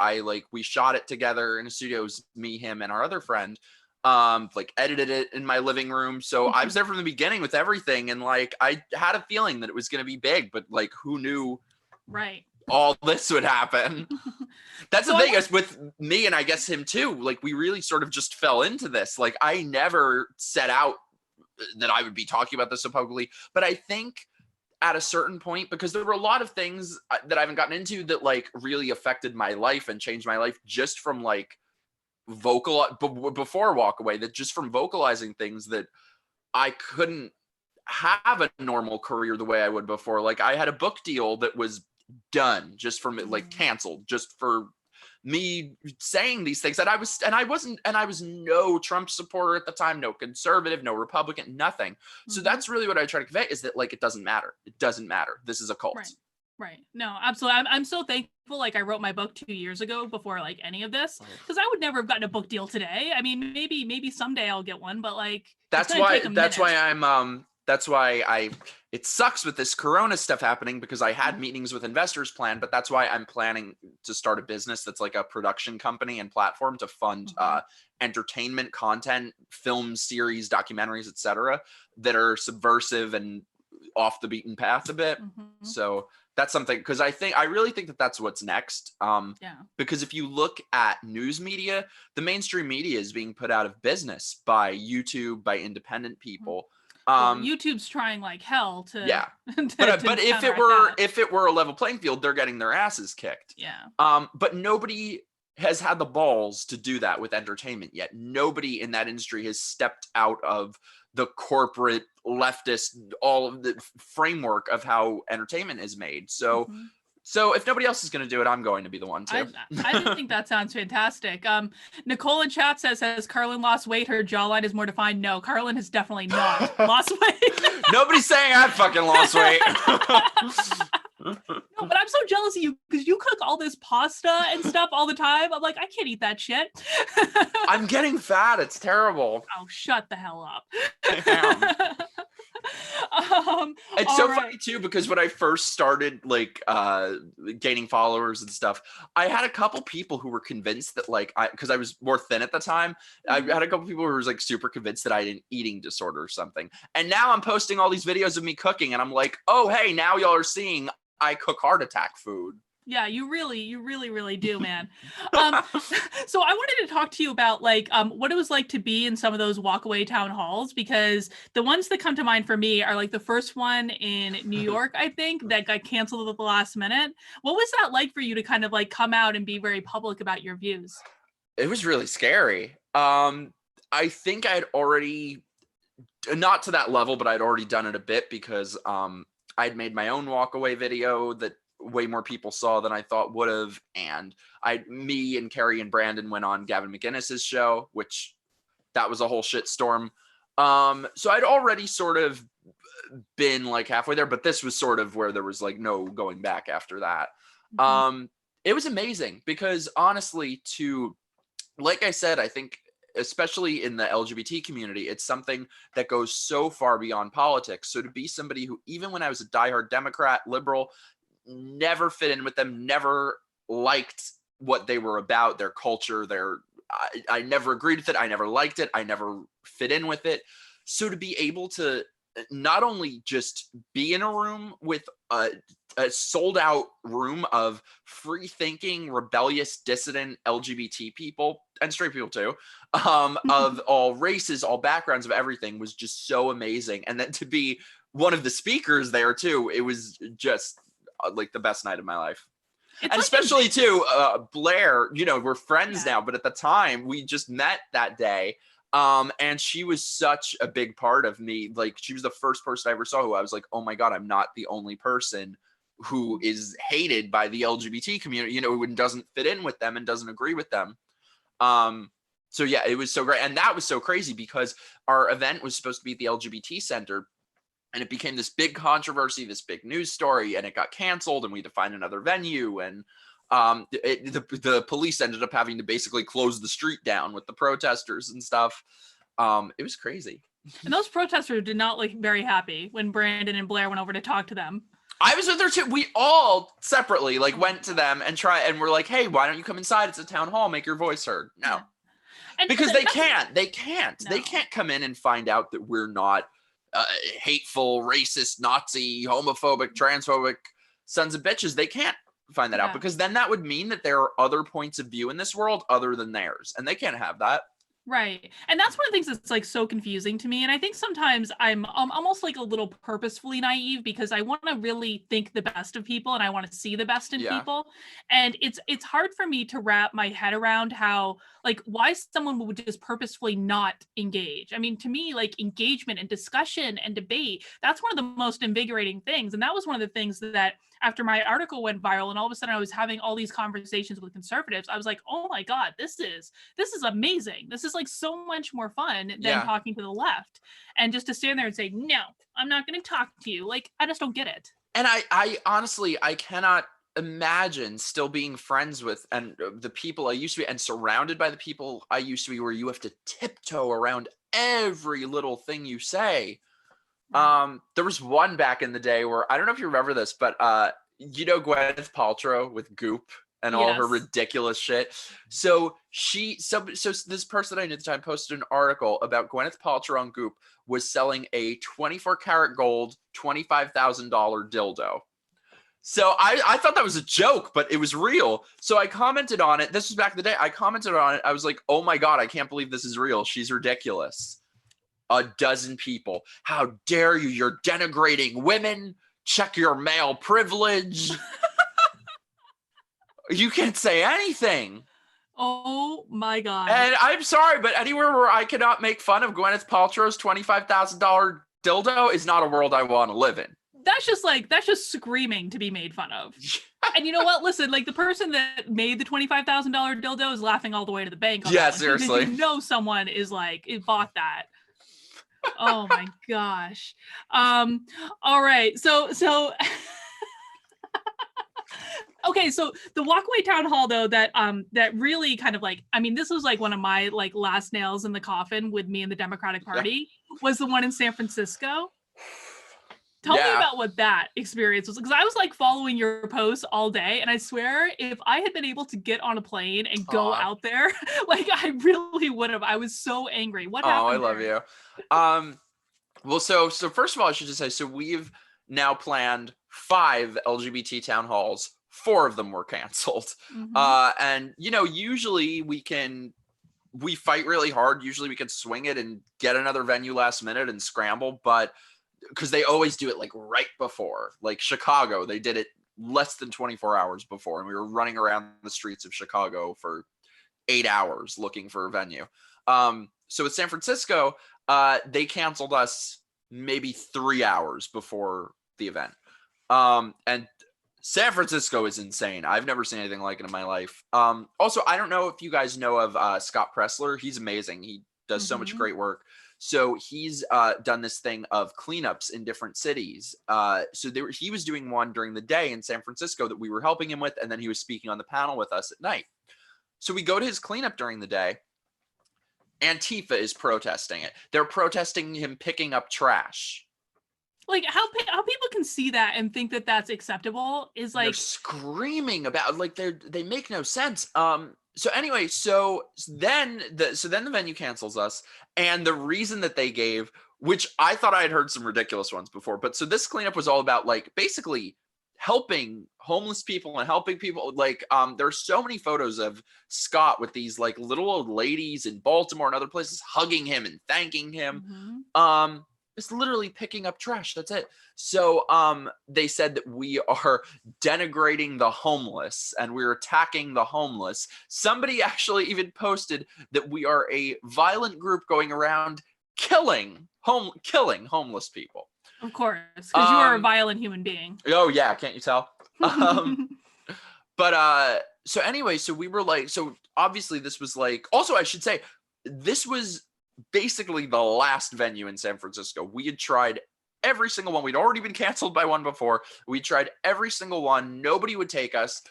We shot it together in a studio. It was me, him, and our other friend. Edited it in my living room. So I was there from the beginning with everything. And like, I had a feeling that it was going to be big, but like, who knew all this would happen? That's the thing is with me, and I guess him too, like we really sort of just fell into this. Like I never set out that I would be talking about this so publicly, but I think at a certain point, because there were a lot of things that I haven't gotten into that like really affected my life and changed my life just from like before Walkaway, that just from vocalizing things that I couldn't have a normal career the way I would before. Like I had a book deal that was done just from it, like canceled just for me saying these things that I was no Trump supporter at the time, no conservative, no Republican, nothing. So that's really what I try to convey is that like, it doesn't matter. It doesn't matter. This is a cult. Right. Right. No, absolutely. I'm so thankful. Like I wrote my book 2 years ago before like any of this, because I would never have gotten a book deal today. I mean, maybe someday I'll get one, but like it's That's gonna why take a that's minute. why I'm that's why I it sucks with this corona stuff happening because I had meetings with investors planned, but that's why I'm planning to start a business that's like a production company and platform to fund Mhm. entertainment content, film series, documentaries, etc., that are subversive and off the beaten path a bit. Mhm. So that's something, because I really think that that's what's next. Yeah. Because if you look at news media, the mainstream media is being put out of business by YouTube, by independent Mhm. people. Well, Um, YouTube's trying like hell to yeah, to but counteract that. if it were a level playing field, they're getting their asses kicked. Yeah. But nobody has had the balls to do that with entertainment yet. Nobody in that industry has stepped out of the corporate leftist all of the framework of how entertainment is made. So Mhm. if nobody else is going to do it, I'm going to be the one to. I think that sounds fantastic. Nicole in chat says, has Carlin lost weight? Her jawline is more defined. No, Carlin has definitely not lost weight. Nobody's saying I fucking lost weight. No, but I'm so jealous of you because you cook all this pasta and stuff all the time. I'm like, I can't eat that shit. I'm getting fat. It's terrible. Oh, shut the hell up. I am. It's All so right. funny too, because when I first started like gaining followers and stuff, I had a couple people who were convinced that like because I was more thin at the time, I had a couple people who were like super convinced that I had an eating disorder or something. And now I'm posting all these videos of me cooking and I'm like, oh hey, now y'all are seeing I cook heart attack food. Yeah, you really do, man. Um, so I wanted to talk to you about like what it was like to be in some of those walkaway town halls, because the ones that come to mind for me are like the first one in New York, I think, that got canceled at the last minute. What was that like for you to kind of like come out and be very public about your views? It was really scary. I think I'd already, not to that level, but I'd already done it a bit because I'd made my own walkaway video that way more people saw than I thought would have. And me and Carrie and Brandon went on Gavin McInnes's show, which that was a whole shit storm. So I'd already sort of been like halfway there, but this was sort of where there was like no going back after that. Mhm. It was amazing because honestly, like I said, I think especially in the LGBT community, it's something that goes so far beyond politics. So to be somebody who, even when I was a diehard Democrat, liberal, never fit in with them, never liked what they were about, their culture, I never agreed with it. I never liked it. I never fit in with it. So to be able to not only just be in a room with a sold out room of free thinking, rebellious, dissident LGBT people and straight people too, of all races, all backgrounds, of everything, was just so amazing. And then to be one of the speakers there too, it was just like the best night of my life. It's And like especially too, Blair, we're friends yeah. now, but at the time we just met that day. And she was such a big part of me. Like, she was the first person I ever saw who I was like, oh my God, I'm not the only person who is hated by the LGBT community, who doesn't fit in with them and doesn't agree with them. So yeah, it was so great. And that was so crazy because our event was supposed to be at the LGBT center, and it became this big controversy, this big news story, and it got canceled, and we had to find another venue. And the police ended up having to basically close the street down with the protesters and stuff. It was crazy. And those protesters did not look very happy when Brandon and Blair went over to talk to them. I was with her too. We all separately went to them and we're like, hey, why don't you come inside? It's a town hall. Make your voice heard. No. Yeah. And Because they can't. No. They can't come in and find out that we're not hateful, racist, Nazi, homophobic, transphobic sons of bitches. They can't find that out, because then that would mean that there are other points of view in this world other than theirs, and they can't have that. Right. And that's one of the things that's like so confusing to me. And I think sometimes I'm almost like a little purposefully naive, because I want to really think the best of people and I want to see the best in people. And it's hard for me to wrap my head around how, like, why someone would just purposefully not engage. I mean, to me, like, engagement and discussion and debate, that's one of the most invigorating things. And that was one of the things that after my article went viral and all of a sudden I was having all these conversations with conservatives, I was like, oh my God, this is amazing. This is like so much more fun than talking to the left. And just to stand there and say, no, I'm not going to talk to you. Like, I just don't get it. And I honestly, I cannot imagine still being friends with and the people I used to be and surrounded by the people I used to be, where you have to tiptoe around every little thing you say. Right. There was one back in the day where I don't know if you remember this, but Gwyneth Paltrow with Goop and all her Yes. ridiculous shit. So this person I knew at the time posted an article about Gwyneth Paltrow on Goop was selling a 24 karat gold $25,000 dildo. So I thought that was a joke, but it was real. So I commented on it. This was back in the day. I commented on it. I was like, oh my God, I can't believe this is real. She's ridiculous. A dozen people. How dare you? You're denigrating women. Check your male privilege. You can't say anything. Oh my God. And I'm sorry, but anywhere where I cannot make fun of Gwyneth Paltrow's $25,000 dildo is not a world I want to live in. That's just screaming to be made fun of. And you know what? Listen, like the person that made the $25,000 dildo is laughing all the way to the bank. Yeah, seriously. You know, someone is like, it bought that. Oh my gosh. All right. So okay, so the Walkaway town hall though, that really kind of like, I mean, this was like one of my like last nails in the coffin with me and the Democratic Party, was the one in San Francisco. Tell me about what that experience was, because I was like following your posts all day, and I swear if I had been able to get on a plane and go out there, like I really would have. I was so angry. What happened? Oh, I love you. Well, so first of all, I should just say, so we've now planned 5 LGBT town halls. 4 of them were canceled. And you know, usually we fight really hard. Usually we can swing it and get another venue last minute and scramble, but because they always do it like right before, like Chicago, they did it less than 24 hours before, and we were running around the streets of Chicago for 8 hours looking for a venue. So with San Francisco, they canceled us maybe 3 hours before the event. And San Francisco is insane. I've never seen anything like it in my life. Also, I don't know if you guys know of Scott Pressler. He's amazing. He does so much great work. So he's done this thing of cleanups in different cities. He was doing one during the day in San Francisco that we were helping him with, and then he was speaking on the panel with us at night. So we go to his cleanup during the day. Antifa is protesting it. They're protesting him picking up trash. Like how people can see that and think that that's acceptable is like, they're screaming about, like, they make no sense. So anyway, so then the venue cancels us, and the reason that they gave, which I thought I had heard some ridiculous ones before, but so this cleanup was all about like basically helping homeless people and helping people. Like there's so many photos of Scott with these like little old ladies in Baltimore and other places hugging him and thanking him. It's literally picking up trash. That's it. So they said that we are denigrating the homeless and we're attacking the homeless. Somebody actually even posted that we are a violent group going around killing homeless people. Of course, because you are a violent human being. Oh yeah, can't you tell? But so anyway, so we were like, so obviously this was like, also I should say, this was basically the last venue in San Francisco. We had tried every single one. We'd already been canceled by one before. We tried every single one. Nobody would take us.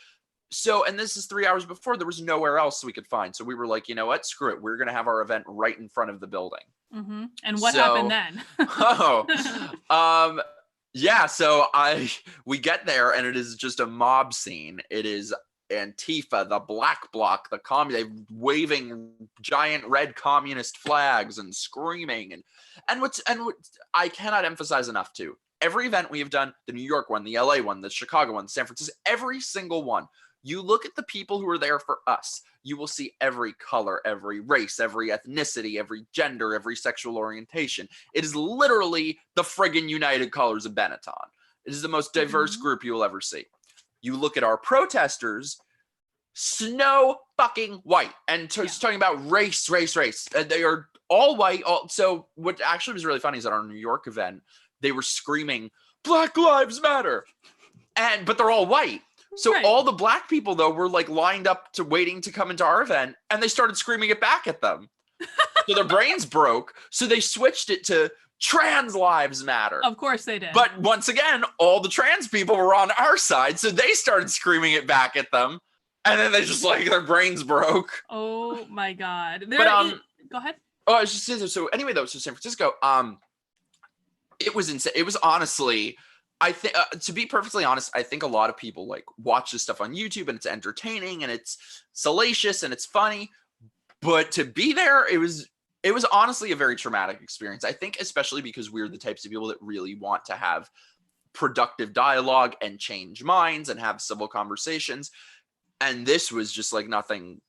So, and this is 3 hours before, there was nowhere else we could find. So we were like, you know what? Screw it. We're going to have our event right in front of the building. And what happened then? Yeah. So we get there and it is just a mob scene. It is Antifa, the Black Bloc, they're waving giant red communist flags and screaming. And what I cannot emphasize enough too. Every event we have done, the New York one, the LA one, the Chicago one, San Francisco, every single one, you look at the people who are there for us, you will see every color, every race, every ethnicity, every gender, every sexual orientation. It is literally the friggin' United Colors of Benetton. It is the most diverse group you will ever see. You look at our protesters, snow fucking white, and talking about race. They are all white. So what actually was really funny is at our New York event, they were screaming, Black Lives Matter. But they're all white. So all the black people, though, were like lined up to waiting to come into our event, and they started screaming it back at them. So their brains broke. So they switched it to trans lives matter. Of course they did. But once again, all the trans people were on our side, so they started screaming it back at them, and then they just like their brains broke. Oh my God. But go ahead. Oh, I was just saying, so anyway though, so San Francisco, it was insane. It was honestly, I think, to be perfectly honest, I think a lot of people like watch this stuff on YouTube and it's entertaining and it's salacious and it's funny, but to be there, it was honestly a very traumatic experience. I think especially because we're the types of people that really want to have productive dialogue and change minds and have civil conversations. And this was just like nothing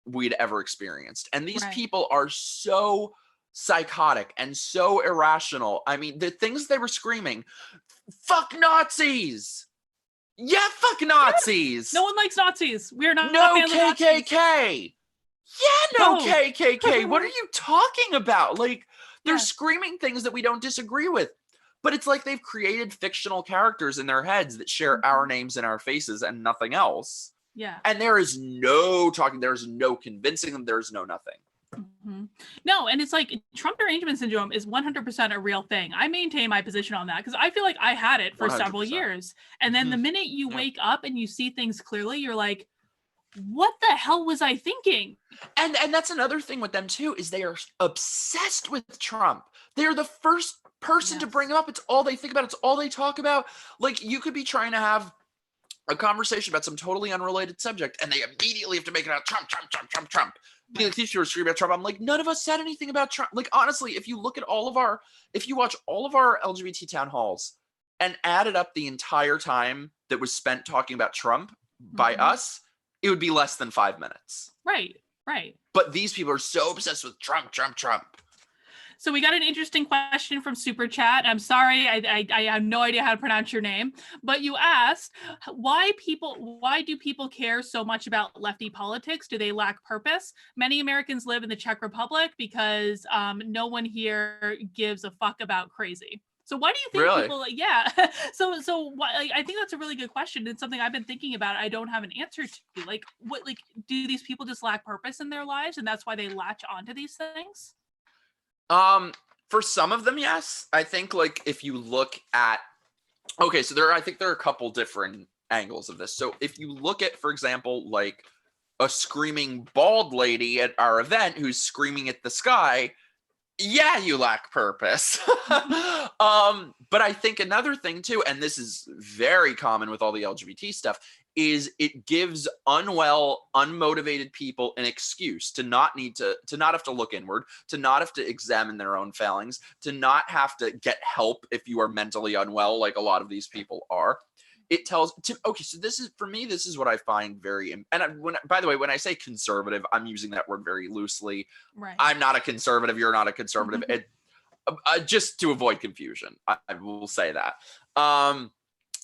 we'd ever experienced. And these people are so psychotic and so irrational. I mean, the things they were screaming, fuck Nazis. Yeah, fuck Nazis. No one likes Nazis. We're not no fans of KKK. Yeah, no KKK. What are you talking about? Like, they're screaming things that we don't disagree with. But it's like they've created fictional characters in their heads that share our names and our faces and nothing else. Yeah. And there is no talking, there's no convincing them, there's no nothing. Mm-hmm. No, and it's like Trump derangement syndrome is 100% a real thing. I maintain my position on that because I feel like I had it for 100%. Several years. And then the minute you wake up and you see things clearly, you're like, what the hell was I thinking? And that's another thing with them too, is they are obsessed with Trump. They're the first person to bring him up. It's all they think about. It's all they talk about. Like, you could be trying to have a conversation about some totally unrelated subject, and they immediately have to make it out Trump. Like, these people are screaming about Trump. I'm like, none of us said anything about Trump. Like, honestly, if you look at if you watch all of our LGBT town halls and added up the entire time that was spent talking about Trump by us, it would be less than 5 minutes. Right. But these people are so obsessed with Trump. So we got an interesting question from Super Chat. I'm sorry, I have no idea how to pronounce your name, but you asked, why do people care so much about lefty politics? Do they lack purpose? Many Americans live in the Czech Republic because no one here gives a fuck about crazy. So why do you think people? Yeah. So why, I think that's a really good question. It's something I've been thinking about. I don't have an answer to. Like, what? Like, do these people just lack purpose in their lives, and that's why they latch onto these things? For some of them, yes. I think, like, if you look at, okay, so I think there are a couple different angles of this. So if you look at, for example, like a screaming bald lady at our event who's screaming at the sky, yeah, you lack purpose. But I think another thing too, and this is very common with all the LGBT stuff, is it gives unwell, unmotivated people an excuse to not have to look inward, to not have to examine their own failings, to not have to get help if you are mentally unwell, like a lot of these people are. It tells okay, so this is what I find very, and by the way, when I say conservative, I'm using that word very loosely. Right. I'm not a conservative. You're not a conservative. Just to avoid confusion, I will say that.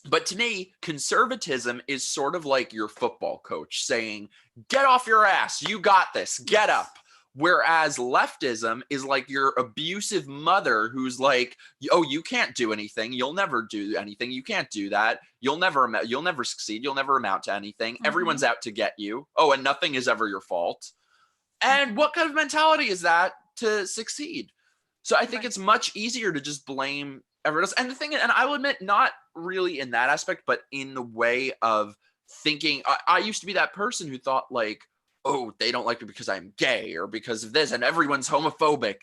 But to me, conservatism is sort of like your football coach saying, get off your ass. You got this. Get up. Whereas leftism is like your abusive mother who's like, oh, you can't do anything. You'll never do anything. You can't do that. You'll never succeed. You'll never amount to anything. Everyone's out to get you. Oh, and nothing is ever your fault. And what kind of mentality is that to succeed? So I think it's much easier to just blame everyone else. And the thing, and I will admit, not really in that aspect, but in the way of thinking, I used to be that person who thought like, oh, they don't like me because I'm gay or because of this, and everyone's homophobic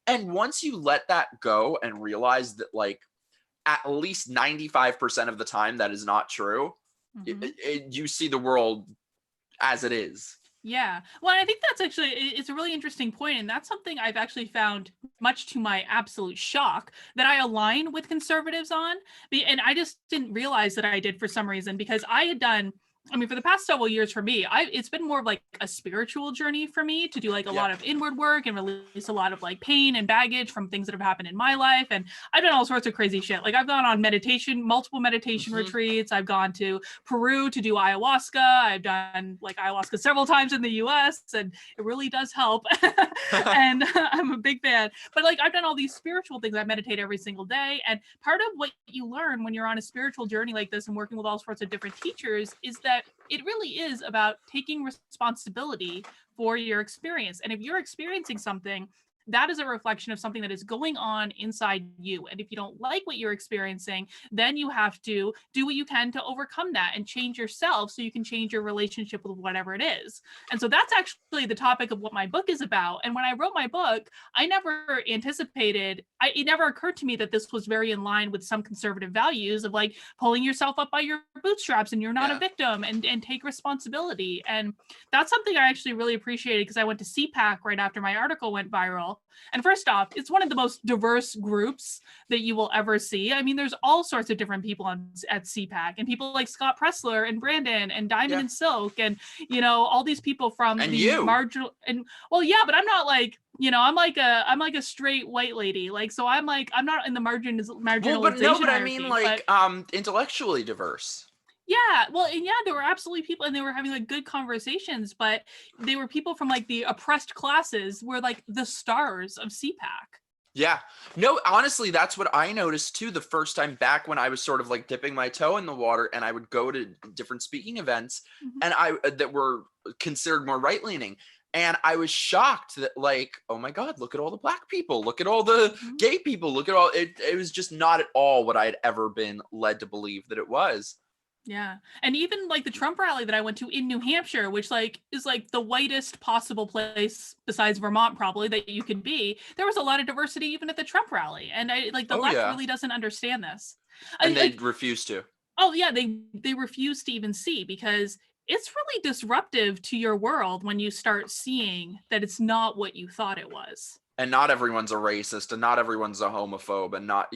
and once you let that go and realize that like at least 95% of the time that is not true, you see the world as it is. Yeah. Well, I think that's actually, it's a really interesting point, and that's something I've actually found, much to my absolute shock, that I align with conservatives on. And I just didn't realize that I did for some reason, because I had done, I mean, for the past several years for me, it's been more of like a spiritual journey for me to do like a lot of inward work and release a lot of like pain and baggage from things that have happened in my life. And I've done all sorts of crazy shit. Like I've gone on multiple meditation retreats. I've gone to Peru to do ayahuasca. I've done like ayahuasca several times in the US, and it really does help. And I'm a big fan. But like I've done all these spiritual things. I meditate every single day. And part of what you learn when you're on a spiritual journey like this and working with all sorts of different teachers is that it really is about taking responsibility for your experience. And if you're experiencing something that is a reflection of something that is going on inside you. And if you don't like what you're experiencing, then you have to do what you can to overcome that and change yourself so you can change your relationship with whatever it is. And so that's actually the topic of what my book is about. And when I wrote my book, I never anticipated, it never occurred to me that this was very in line with some conservative values of like pulling yourself up by your bootstraps and you're not a victim and take responsibility. And that's something I actually really appreciated because I went to CPAC right after my article went viral. And first off, it's one of the most diverse groups that you will ever see. I mean, there's all sorts of different people at CPAC, and people like Scott Pressler and Brandon and Diamond and Silk, and you know, all these people from and the marginal. And well, yeah, but I'm not like, you know, I'm like a straight white lady, like, so I'm not in the marginalization. Well, but no, but I hierarchy, mean, like, intellectually diverse. Yeah, well, and yeah, there were absolutely people, and they were having like good conversations, but they were people from like the oppressed classes were like the stars of CPAC. Yeah, no, honestly, that's what I noticed too the first time back when I was sort of like dipping my toe in the water, and I would go to different speaking events and that were considered more right leaning. And I was shocked that, like, oh my God, look at all the Black people, look at all the gay people, look at all, it was just not at all what I had ever been led to believe that it was. Yeah. And even like the Trump rally that I went to in New Hampshire, which like is like the whitest possible place besides Vermont probably that you could be, there was a lot of diversity even at the Trump rally. And I like the left really doesn't understand this. And they refuse to. Oh yeah, they refuse to even see, because it's really disruptive to your world when you start seeing that it's not what you thought it was. And not everyone's a racist, and not everyone's a homophobe, and not,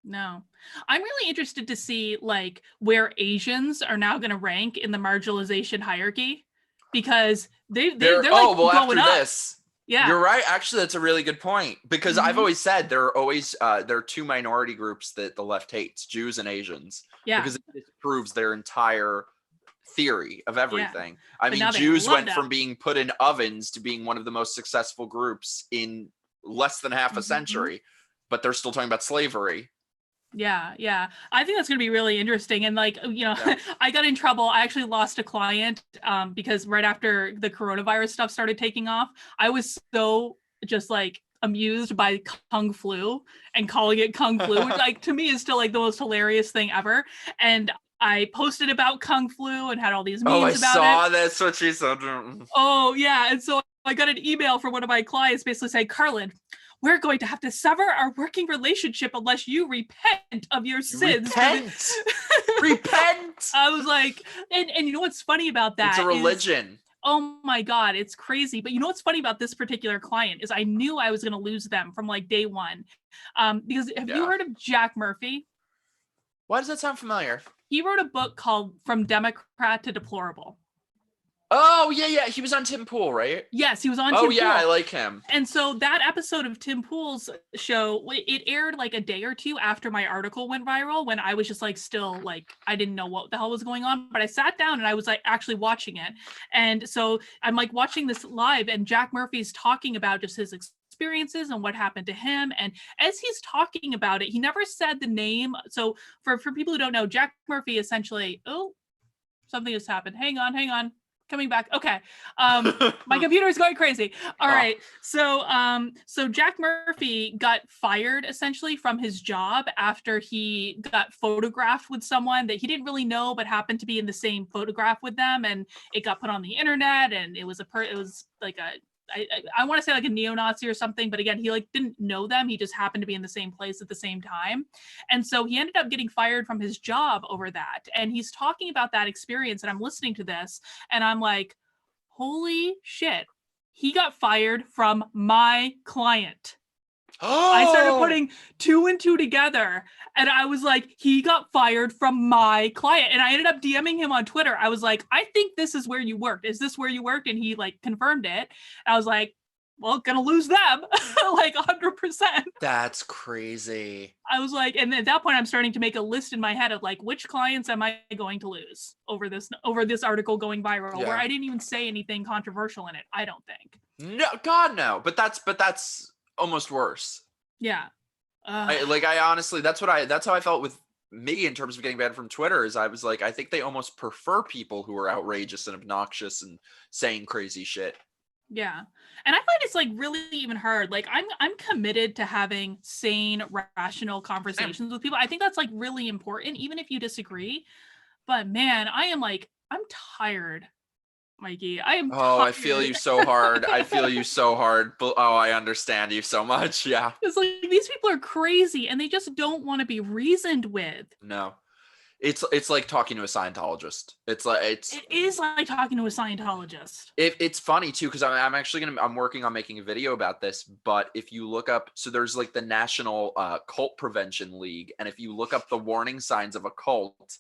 No. I'm really interested to see like where Asians are now going to rank in the marginalization hierarchy, because they're like going up. This. Yeah. You're right. Actually, that's a really good point, because I've always said there are two minority groups that the left hates, Jews and Asians. Yeah. Because it disproves their entire theory of everything. Yeah. I mean, Jews went from being put in ovens to being one of the most successful groups in less than half a century, but they're still talking about slavery. Yeah. I think that's going to be really interesting. And like, you know, I got in trouble. I actually lost a client because right after the coronavirus stuff started taking off, I was so just like amused by Kung Flu and calling it Kung Flu, which like to me is still like the most hilarious thing ever. And I posted about Kung Flu and had all these memes about it. Oh, I saw this, what she said. Oh, yeah. And so I got an email from one of my clients basically saying, Carlin, we're going to have to sever our working relationship unless you repent of your sins. Repent. I was like, and you know what's funny about that? It's a religion. Oh my God, it's crazy. But you know what's funny about this particular client is I knew I was going to lose them from like day one. Because have you heard of Jack Murphy? Why does that sound familiar? He wrote a book called From Democrat to Deplorable. Oh, yeah. He was on Tim Pool, right? Yes, he was on Tim Pool. Oh, yeah, I like him. And so that episode of Tim Pool's show, it aired like a day or two after my article went viral, when I was just like still like, I didn't know what the hell was going on. But I sat down and I was like actually watching it. And so I'm like watching this live, and Jack Murphy's talking about just his experiences and what happened to him. And as he's talking about it, he never said the name. So for people who don't know, Jack Murphy essentially, something just happened. Hang on. Coming back. Okay. My computer is going crazy. All right. So Jack Murphy got fired essentially from his job after he got photographed with someone that he didn't really know, but happened to be in the same photograph with them. And it got put on the internet, and it was like I want to say like a neo-Nazi or something, but again, he like didn't know them. He just happened to be in the same place at the same time. And so he ended up getting fired from his job over that. And he's talking about that experience, and I'm listening to this and I'm like, holy shit, he got fired from my client. I started putting two and two together, and I was like, he got fired from my client. And I ended up DMing him on Twitter. I was like, I think this is where you worked. Is this where you worked? And he like confirmed it. I was like, well, gonna lose them like 100%. That's crazy. I was like, and at that point I'm starting to make a list in my head of like, which clients am I going to lose over this article going viral, where I didn't even say anything controversial in it. I don't think. No, God, no. But that's almost worse. Yeah. I honestly, that's how I felt with me in terms of getting banned from Twitter. Is I was like, I think they almost prefer people who are outrageous and obnoxious and saying crazy shit. Yeah. And I find it's like really even hard. Like I'm committed to having sane, rational Same. conversations with people. I think that's like really important, even if you disagree. But man, I'm tired, Mikey. I am Oh, I feel tired. you so hard. I feel you so hard. Oh, I understand you so much. Yeah. It's like these people are crazy and they just don't want to be reasoned with. No. It's like talking to a Scientologist. It's like It is like talking to a Scientologist. it's funny too because I'm actually I'm working on making a video about this. But if you look up, so there's like the National Cult Prevention League, and if you look up the warning signs of a cult,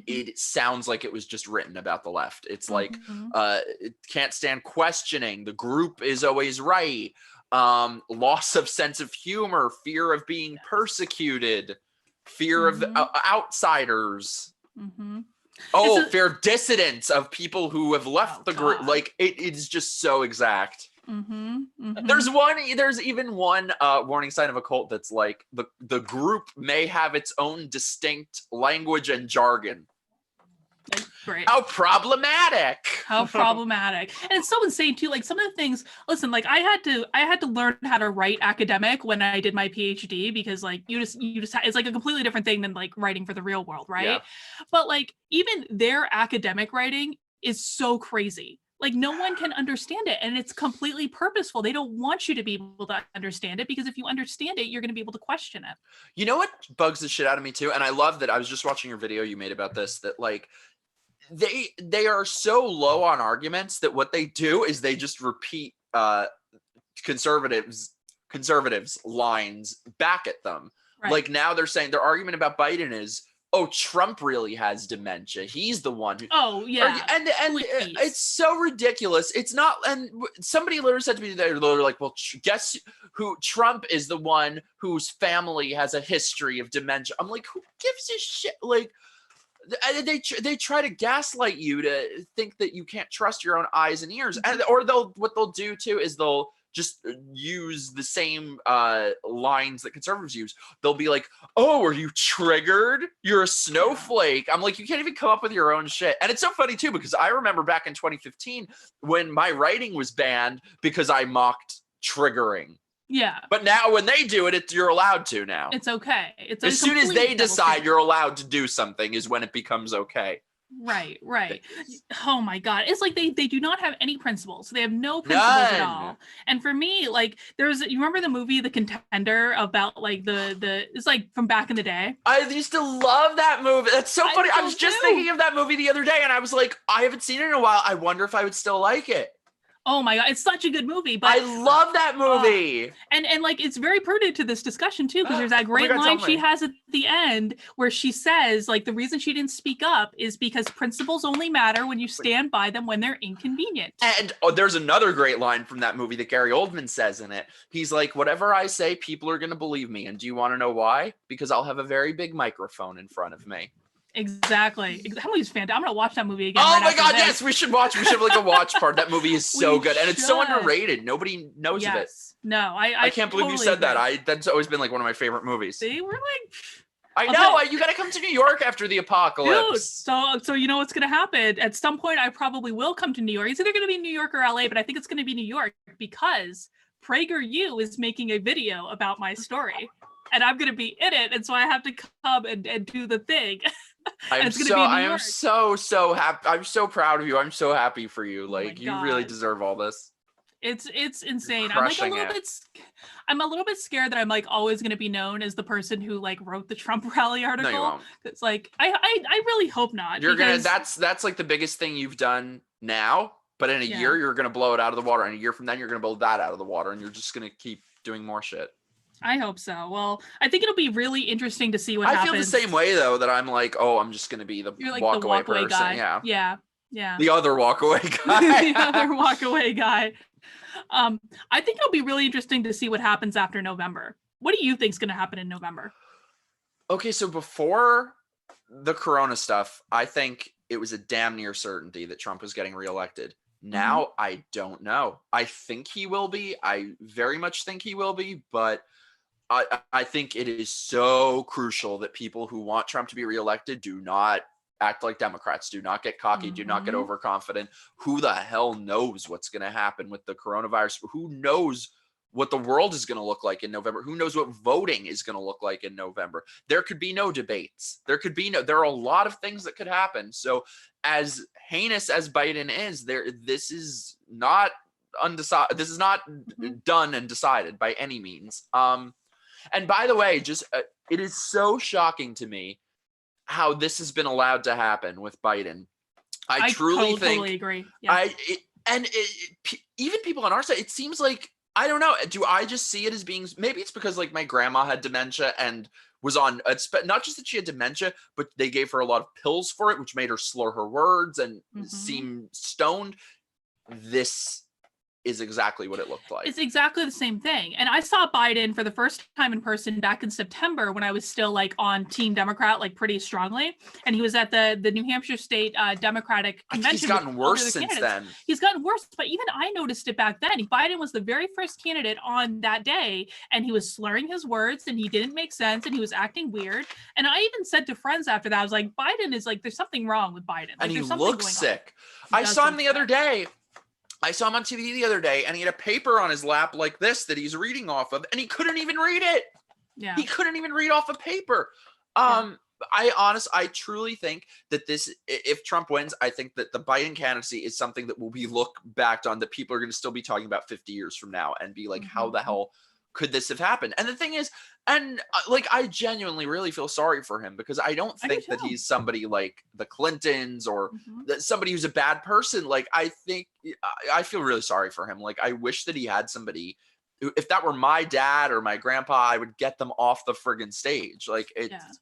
it sounds like it was just written about the left. It's like Mhm. it can't stand questioning. The group is always right. Loss of sense of humor, fear of being persecuted, fear of outsiders. Mhm. Oh, fear of dissidents, of people who have left the group. God. Like it is just so exact. Mhm. There's even one warning sign of a cult that's like the group may have its own distinct language and jargon. Like, great. How problematic. How problematic. And it's so insane too. Like some of the things, listen, like I had to learn how to write academic when I did my PhD, because like you just it's like a completely different thing than like writing for the real world, right? Yeah. But like even their academic writing is so crazy. Like no one can understand it, and it's completely purposeful. They don't want you to be able to understand it, because if you understand it, you're going to be able to question it. You know what bugs the shit out of me too? And I love that I was just watching your video you made about this, that like they are so low on arguments that what they do is they just repeat conservatives lines back at them. Right. Like now they're saying their argument about Biden is, oh, Trump really has dementia. He's the one who. Oh yeah. And it's so ridiculous. It's not. And somebody literally said to me, they're like, well, guess who? Trump is the one whose family has a history of dementia. I'm like, who gives a shit? Like. They try to gaslight you to think that you can't trust your own eyes and ears, and or what they'll do too is they'll just use the same lines that conservatives use. They'll be like, "Oh, are you triggered? You're a snowflake." I'm like, you can't even come up with your own shit. And it's so funny too because I remember back in 2015 when my writing was banned because I mocked triggering. Yeah. But now when they do it, you're allowed to now. It's okay. It's as soon as they decide you're allowed to do something is when it becomes okay. Right. Oh my God. It's like they do not have any principles. They have no principles at all. And for me, like you remember the movie The Contender about like the it's like from back in the day? I used to love that movie. That's so funny. I was just thinking of that movie the other day and I was like, I haven't seen it in a while. I wonder if I would still like it. Oh my God, it's such a good movie. But I love that movie. And like it's very pertinent to this discussion too, because there's that great line she has at the end where she says, like, the reason she didn't speak up is because principles only matter when you stand by them when they're inconvenient. And there's another great line from that movie that Gary Oldman says in it. He's like, whatever I say, people are going to believe me. And do you want to know why? Because I'll have a very big microphone in front of me. Exactly. That movie's fantastic. I'm gonna watch that movie again. Oh my God, yes, we should watch. We should have like a watch part. That movie is so good, and it's so underrated. Nobody knows of it. No, I can't believe you said that. That's always been like one of my favorite movies. See, we're like, I know. You got to come to New York after the apocalypse. Dude, so you know what's gonna happen? At some point, I probably will come to New York. It's either gonna be New York or LA, but I think it's gonna be New York because PragerU is making a video about my story, and I'm gonna be in it, and so I have to come and do the thing. I am so happy. I'm so proud of you. I'm so happy for you. Like you really deserve all this. It's insane. I'm like I'm a little bit scared that I'm like always going to be known as the person who like wrote the Trump rally article. No, you won't. It's like I really hope not. You're gonna that's like the biggest thing you've done now. But in a year, you're gonna blow it out of the water. And a year from then, you're gonna blow that out of the water, and you're just gonna keep doing more shit. I hope so. Well, I think it'll be really interesting to see what happens. I feel the same way though, that I'm like, oh, I'm just gonna be the Walkaway person. Guy. Yeah. The other Walkaway guy. The other Walkaway guy. I think it'll be really interesting to see what happens after November. What do you think is going to happen in November? Okay, so before the Corona stuff, I think it was a damn near certainty that Trump was getting reelected. Now, I don't know. I think he will be. I very much think he will be, but I think it is so crucial that people who want Trump to be reelected do not act like Democrats. Do not get cocky. Do not get overconfident. Who the hell knows what's going to happen with the coronavirus? Who knows what the world is going to look like in November? Who knows what voting is going to look like in November? There could be no debates. There are a lot of things that could happen. So as heinous as Biden is, this is not undecided. This is not done and decided by any means. And by the way, just it is so shocking to me how this has been allowed to happen with Biden. I truly totally agree. Yeah. Even people on our side, it seems like, I don't know. Do I just see it as being, maybe it's because like my grandma had dementia and was on, not just that she had dementia, but they gave her a lot of pills for it, which made her slur her words and seem stoned. This is exactly what it looked like. It's exactly the same thing. And I saw Biden for the first time in person back in September when I was still like on Team Democrat, like pretty strongly. And he was at the New Hampshire State Democratic Convention. He's gotten worse since then. He's gotten worse, but even I noticed it back then. Biden was the very first candidate on that day, and he was slurring his words, and he didn't make sense, and he was acting weird. And I even said to friends after that, I was like, Biden is like, there's something wrong with Biden. Like, and he looks sick. I saw him the other day. I saw him on TV the other day, and he had a paper on his lap like this that he's reading off of, and he couldn't even read it. Yeah. He couldn't even read off a paper. I truly think that if Trump wins, I think that the Biden candidacy is something that will be looked back on, that people are going to still be talking about 50 years from now and be like, how the hell could this have happened? And the thing is, and like, I genuinely really feel sorry for him, because I don't think that he's somebody like the Clintons or that somebody who's a bad person. Like, I feel really sorry for him. Like, I wish that he had somebody who, if that were my dad or my grandpa, I would get them off the friggin' stage. Like,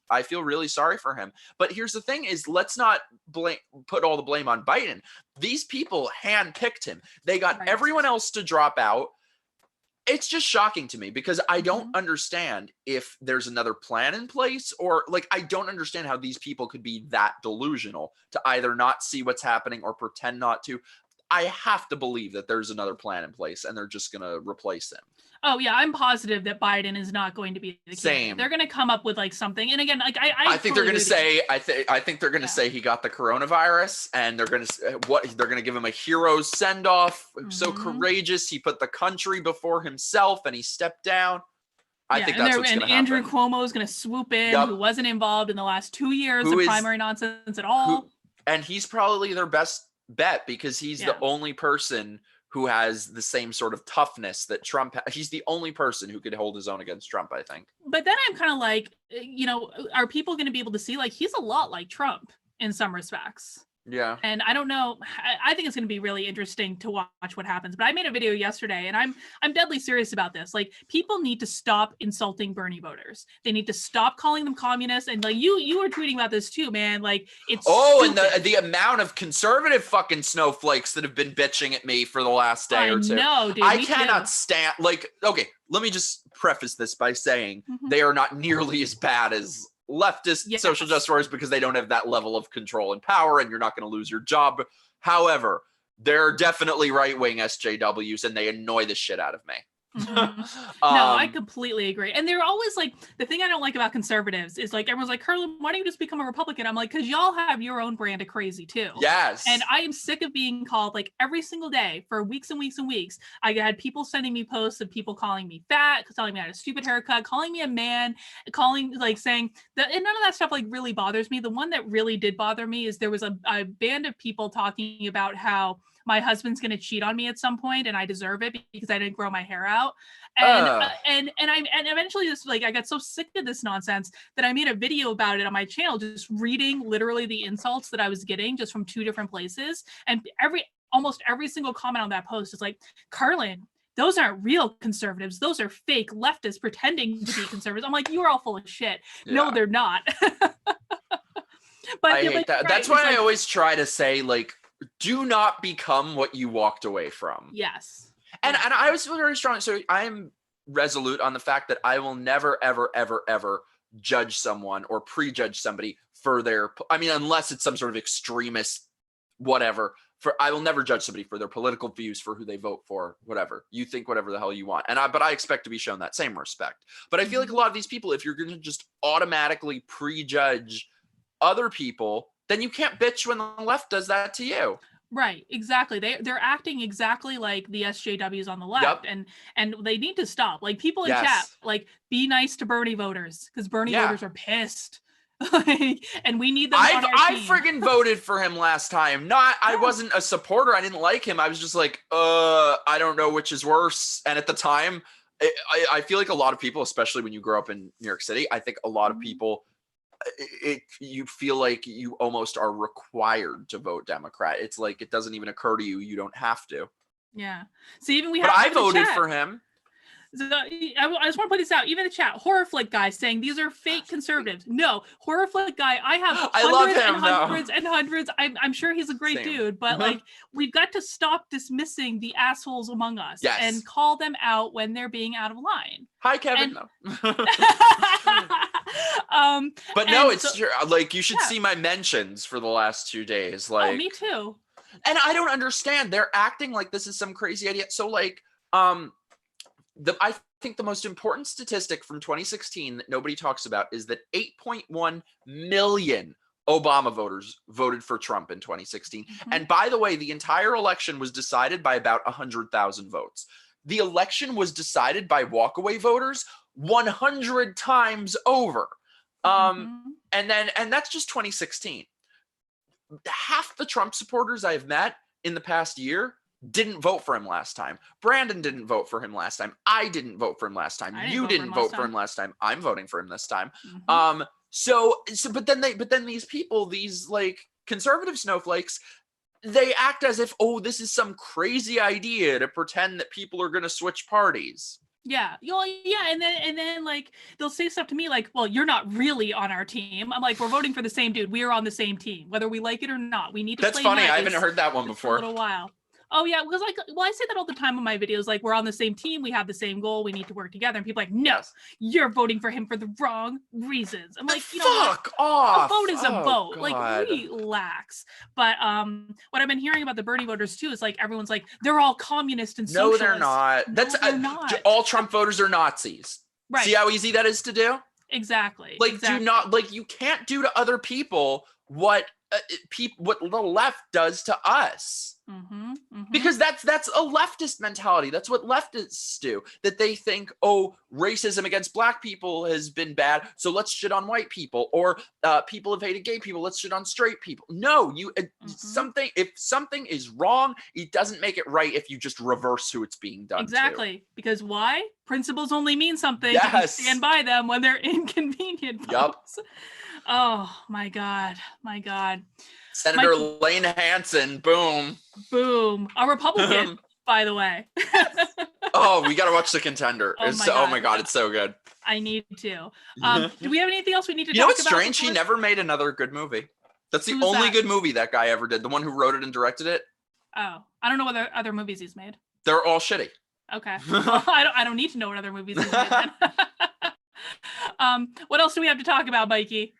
I feel really sorry for him. But here's the thing is, let's not put all the blame on Biden. These people handpicked him. They got everyone else to drop out. It's just shocking to me, because I don't understand if there's another plan in place, or like, I don't understand how these people could be that delusional to either not see what's happening or pretend not to. I have to believe that there's another plan in place and they're just going to replace him. Oh yeah, I'm positive that Biden is not going to be the candidate. They're going to come up with like something. And again, like I think they're going to say, I think they're going to say he got the coronavirus, and they're going to give him a hero's send off. So courageous. He put the country before himself and he stepped down. I think that's what's going to happen. Andrew Cuomo is going to swoop in, who wasn't involved in the last 2 years of primary nonsense at all. And he's probably their best bet, because he's the only person who has the same sort of toughness that Trump has. He's the only person who could hold his own against Trump, I think. But then I'm kind of like, are people going to be able to see, like, he's a lot like Trump in some respects? Yeah. And I don't know. I think it's going to be really interesting to watch what happens. But I made a video yesterday, and I'm deadly serious about this. Like, people need to stop insulting Bernie voters. They need to stop calling them communists. And like you were tweeting about this too, man. Like, it's stupid. And the amount of conservative fucking snowflakes that have been bitching at me for the last day or two. No, dude. I cannot stand. Like, okay, let me just preface this by saying they are not nearly as bad as leftist social justice warriors, because they don't have that level of control and power, and you're not going to lose your job. However, they're definitely right-wing SJWs, and they annoy the shit out of me. No, I completely agree. And they're always like, the thing I don't like about conservatives is like, everyone's like, Carla, why don't you just become a Republican? I'm like, because y'all have your own brand of crazy too. Yes. And I am sick of being called, like, every single day for weeks and weeks and weeks. I had people sending me posts of people calling me fat, telling me I had a stupid haircut, calling me a man, saying that, and none of that stuff like really bothers me. The one that really did bother me is there was a band of people talking about how my husband's going to cheat on me at some point, and I deserve it because I didn't grow my hair out. And eventually this, like, I got so sick of this nonsense that I made a video about it on my channel, just reading literally the insults that I was getting just from 2 different places. And almost every single comment on that post is like, Carlin, those aren't real conservatives. Those are fake leftists pretending to be conservatives. I'm like, you are all full of shit. Yeah. No, they're not. But I hate that. Right. That's why I always try to say, like, do not become what you walked away from. Yes. And I was very strong. So I'm resolute on the fact that I will never, ever, ever, ever judge someone or prejudge somebody for unless it's some sort of extremist, whatever. I will never judge somebody for their political views, for who they vote for, whatever. You think whatever the hell you want. But I expect to be shown that same respect. But I feel like a lot of these people, if you're going to just automatically prejudge other people then you can't bitch when the left does that to you. Right, exactly. They're acting exactly like the SJWs on the left, Yep. and they need to stop. Like, people in chat, Yes. like, be nice to Bernie voters, because Bernie Yeah. voters are pissed. Like, and we need them on our I team. friggin' voted for him last time. I wasn't a supporter. I didn't like him. I was just like, I don't know which is worse. And at the time, I feel like a lot of people, especially when you grow up in New York City, I think a lot of people, you feel like you almost are required to vote Democrat. It's like it doesn't even occur to you. You don't have to. Yeah. So even we But have I voted for him. So I just want to put this out. Even in the chat, horror flick guy saying these are fake conservatives. No, horror flick guy. I have I love hundreds him, and hundreds and hundreds. I'm sure he's a great Same. dude, but like, we've got to stop dismissing the assholes among us Yes. and call them out when they're being out of line. Hi, Kevin. But no, it's true. Like, you should see my mentions for the last 2 days. Like, oh, me too. And I don't understand. They're acting like this is some crazy idea. So like, I think the most important statistic from 2016 that nobody talks about is that 8.1 million Obama voters voted for Trump in 2016. Mm-hmm. And by the way, the entire election was decided by about 100,000 votes. The election was decided by walkaway voters 100 times over. And that's just 2016. Half the Trump supporters I've met in the past year didn't vote for him last time. Brandon didn't vote for him last time. I didn't vote for him last time. You didn't vote for him last time. I'm voting for him this time. So but then these people, these like conservative snowflakes, they act as if, oh, this is some crazy idea to pretend that people are going to switch parties. Yeah. Yeah. And then like, they'll say stuff to me like, well, you're not really on our team. I'm like, we're voting for the same dude. We are on the same team, whether we like it or not. We need to That's play funny. nice I haven't heard that one before. For a little while. Oh yeah, because like, well, I say that all the time on my videos, like, we're on the same team, we have the same goal, we need to work together, and people are like, no, you're voting for him for the wrong reasons. I'm like, you know, fuck off. A vote is a vote. God. Like, relax. But what I've been hearing about the Bernie voters too is like, everyone's like, they're all communist and socialist. No, they're not. They're not. All Trump voters are Nazis. Right. See how easy that is to do? Exactly. Like, do not, like, you can't do to other people what what the left does to us. Because that's a leftist mentality. That's what leftists do. That they think, oh, racism against black people has been bad, so let's shit on white people, or people have hated gay people, let's shit on straight people. No, something, if something is wrong, it doesn't make it right if you just reverse who it's being done to. Because why? Principles only mean something yes. if you stand by them when they're inconvenient. Folks. Yep. Oh my God. Senator Lane Hansen, boom. A Republican, by the way. Oh, we got to watch The Contender. Oh my God, it's so good. I need to. Do we have anything else we need to talk about? You know what's strange? He never made another good movie. That's the only good movie that guy ever did. The one who wrote it and directed it. Oh, I don't know what other movies he's made. They're all shitty. Okay. Well, I don't need to know what other movies he's made then. What else do we have to talk about, Mikey?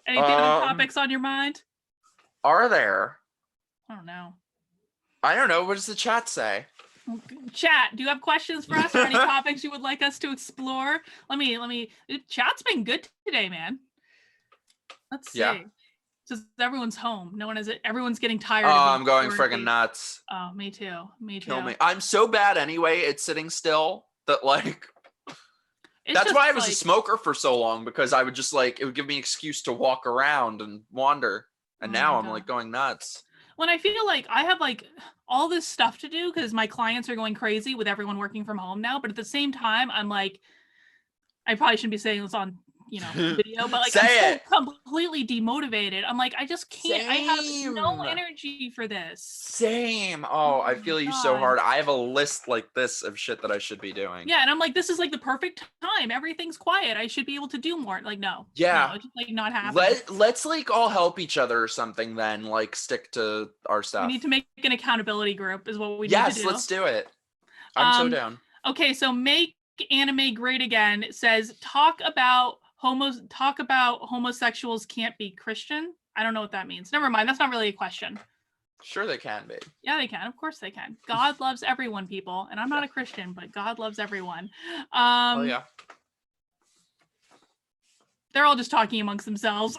Anything other topics on your mind? Are there? I don't know. What does the chat say? Chat, do you have questions for us or any topics you would like us to explore? Let me. Chat's been good today, man. Let's see. Yeah. Just everyone's home. No one is it. Everyone's getting tired. Oh, I'm going friggin' nuts. Oh, me too. Kill me. I'm so bad anyway at sitting still that like. That's why I was a smoker for so long, because I would just like, it would give me an excuse to walk around and wander. And now I'm like going nuts. When I feel like I have like all this stuff to do because my clients are going crazy with everyone working from home now. But at the same time, I'm like, I probably shouldn't be saying this on, video, but like, I'm so completely demotivated. I'm like, I just can't. Same. I have no energy for this. Same. Oh, I feel you so hard. I have a list like this of shit that I should be doing. Yeah, and I'm like, this is like the perfect time. Everything's quiet. I should be able to do more. Like, no. Yeah. No, it's just like not happening. Let's like all help each other or something. Then like stick to our stuff. We need to make an accountability group. Is what we need to do. Yes, let's do it. I'm so down. Okay, so Make Anime Great Again says talk about homosexuals can't be Christian. I don't know what that means. Never mind. That's not really a question. Sure they can be. Yeah, they can. Of course they can. God loves everyone, people. And I'm not a Christian, but God loves everyone. Oh, yeah. They're all just talking amongst themselves.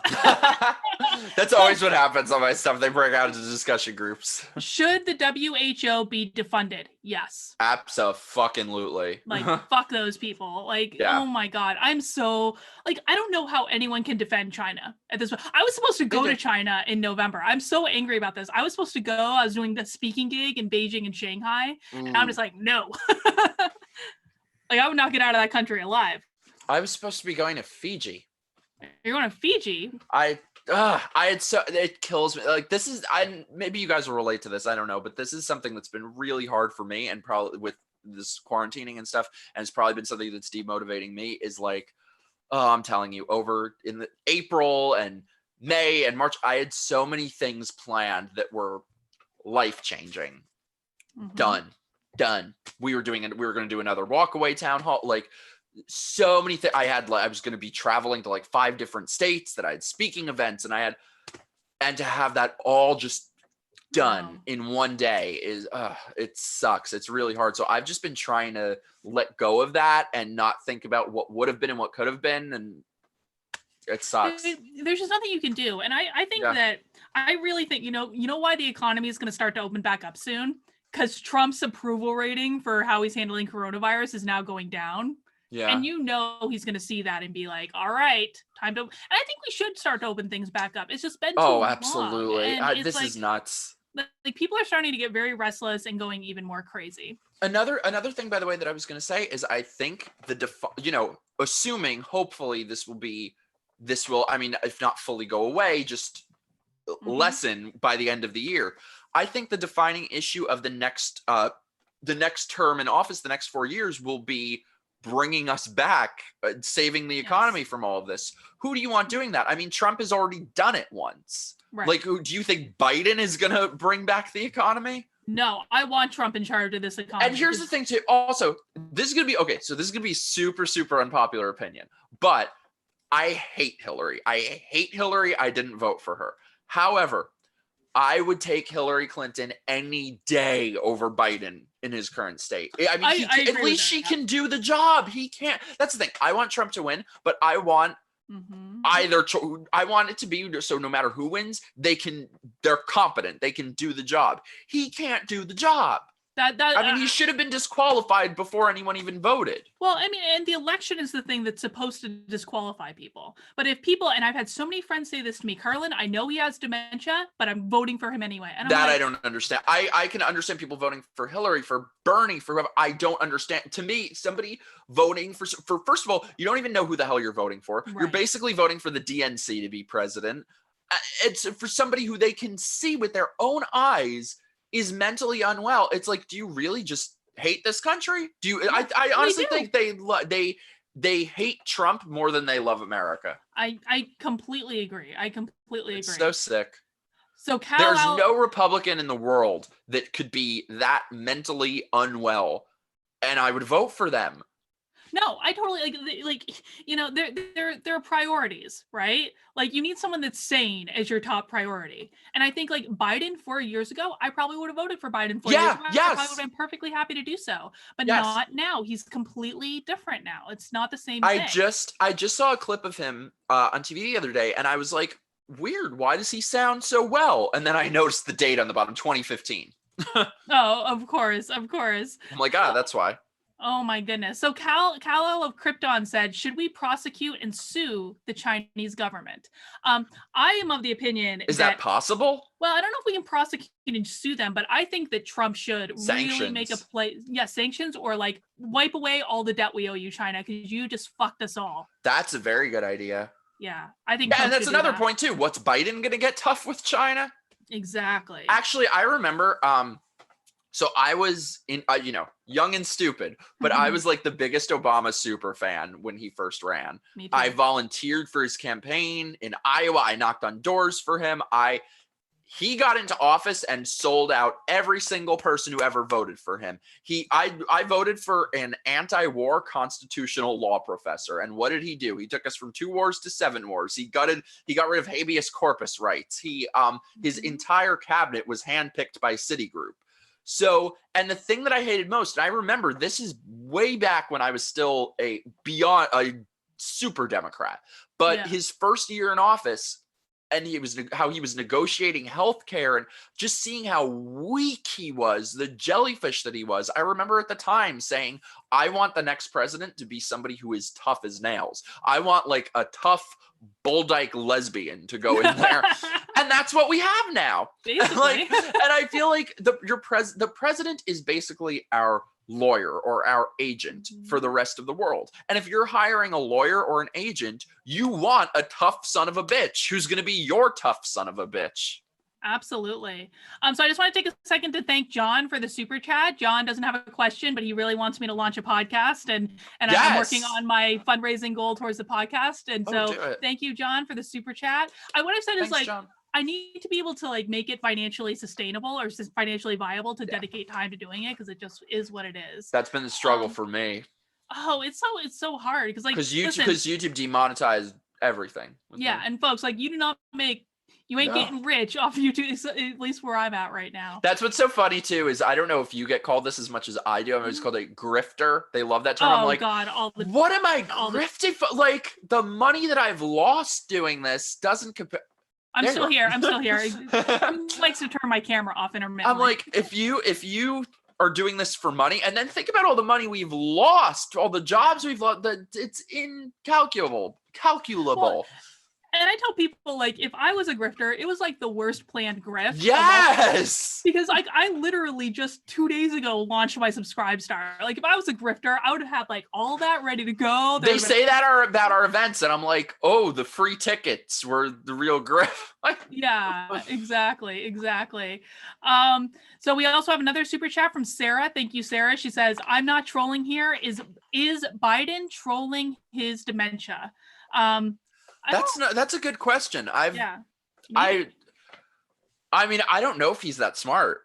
That's always what happens on my stuff. They break out into discussion groups. Should the WHO be defunded? Yes. Abso-fucking-lutely. Like, fuck those people. Like, Yeah. oh my God. I'm so, like, I don't know how anyone can defend China at this point. I was supposed to go to China in November. I'm so angry about this. I was supposed to go. I was doing the speaking gig in Beijing and Shanghai. And I'm just like, no. Like, I would not get out of that country alive. I was supposed to be going to Fiji. You're going to Fiji? I had so, it kills me. Like, this is, maybe you guys will relate to this. I don't know, but this is something that's been really hard for me, and probably with this quarantining and stuff, and it's probably been something that's demotivating me, is like, oh, I'm telling you, over in the April and May and March, I had so many things planned that were life-changing. Done. We were going to do another Walkaway town hall. Like, so many things. I was going to be traveling to like 5 different states, that I had speaking events, and to have that all just done in one day is, it sucks. It's really hard. So I've just been trying to let go of that and not think about what would have been and what could have been. And it sucks. There's just nothing you can do. And I think that, I really think, you know why the economy is going to start to open back up soon? Because Trump's approval rating for how he's handling coronavirus is now going down. Yeah. And he's going to see that and be like, all right, time to. And I think we should start to open things back up. It's just been too long. Oh, absolutely. This is nuts. Like, people are starting to get very restless and going even more crazy. Another thing, by the way, that I was going to say is, I think assuming, hopefully this will, I mean, if not fully go away, just lessen by the end of the year. I think the defining issue of the next term in office, the next 4 years, will be bringing us back, saving the economy from all of this. Who do you want doing that? I mean, Trump has already done it once. Right. Like, do you think Biden is going to bring back the economy? No, I want Trump in charge of this economy. And here's the thing too. Also, this is going to be, okay, so this is going to be super, super unpopular opinion, but I hate Hillary. I didn't vote for her. However, I would take Hillary Clinton any day over Biden in his current state. I mean, at least she can do the job. He can't. That's the thing. I want Trump to win, but I want I want it to be so no matter who wins, they're competent. They can do the job. He can't do the job. I mean, he should have been disqualified before anyone even voted. Well, I mean, and the election is the thing that's supposed to disqualify people. But if people, and I've had so many friends say this to me, Carlin, I know he has dementia, but I'm voting for him anyway. And I don't understand. I can understand people voting for Hillary, for Bernie, for whoever. I don't understand. To me, somebody voting for first of all, you don't even know who the hell you're voting for. Right. You're basically voting for the DNC to be president. It's for somebody who they can see with their own eyes is mentally unwell. It's like, do you really just hate this country? Do you? Yeah, I honestly think they hate Trump more than they love America. I completely agree. It's so sick. So there's no Republican in the world that could be that mentally unwell, and I would vote for them. No, I totally there are priorities, right? Like, you need someone that's sane as your top priority. And I think, like, Biden 4 years ago, I probably would have voted for Biden 4 years ago. I probably would have been perfectly happy to do so. But not now. He's completely different now. It's not the same thing. I just saw a clip of him on TV the other day, and I was like, weird, why does he sound so well? And then I noticed the date on the bottom, 2015. Oh, of course. I'm like, that's why. Oh my goodness. So Kal-El of Krypton said, should we prosecute and sue the Chinese government? I am of the opinion that possible? Well, I don't know if we can prosecute and sue them, but I think that Trump should really make a play. Yeah, sanctions, or like wipe away all the debt we owe you, China, because you just fucked us all. That's a very good idea. Yeah, I think. Yeah, and that's another point too. What's Biden going to get tough with China? Exactly. Actually, I remember. So I was young and stupid, but I was like the biggest Obama super fan when he first ran. Me too. I volunteered for his campaign in Iowa. I knocked on doors for him. He got into office and sold out every single person who ever voted for him. I voted for an anti-war constitutional law professor. And what did he do? He took us from 2 wars to 7 wars. He got rid of habeas corpus rights. His entire cabinet was handpicked by Citigroup. So, and the thing that I hated most, and I remember this is way back when I was still a super Democrat. But his first year in office, and how he was negotiating healthcare and just seeing how weak he was, the jellyfish that he was. I remember at the time saying, I want the next president to be somebody who is tough as nails. I want like a tough bull dyke lesbian to go in there. And that's what we have now. Basically. And I feel like the president is basically our lawyer or our agent for the rest of the world. And if you're hiring a lawyer or an agent, you want a tough son of a bitch who's going to be your tough son of a bitch. Absolutely. So I just want to take a second to thank John for the super chat. John doesn't have a question, but he really wants me to launch a podcast, and I'm working on my fundraising goal towards the podcast. And so thank you, John, for the super chat. What I've said is like, John, I need to be able to like make it financially sustainable or financially viable to dedicate time to doing it, because it just is what it is. That's been the struggle for me. Oh, it's so hard because YouTube demonetized everything. Yeah, and folks, like, you ain't getting rich off YouTube, at least where I'm at right now. That's what's so funny too, is I don't know if you get called this as much as I do. I'm just called a grifter. They love that term. I'm like, God, what am I grifting for? Like, the money that I've lost doing this doesn't compare. I'm still here. He likes to turn my camera off intermittently. I'm like, if you are doing this for money, and then think about all the money we've lost, all the jobs we've lost, it's incalculable. Well, and I tell people, like, if I was a grifter, it was like the worst planned grift. Yes! Because I literally just 2 days ago launched my Subscribestar. Like, if I was a grifter, I would have had like all that ready to go. They say that about our events, and I'm like, oh, the free tickets were the real grift. Yeah, exactly. So we also have another super chat from Sarah. Thank you, Sarah. She says, I'm not trolling here. Is Biden trolling his dementia? That's a good question. I mean, I don't know if he's that smart.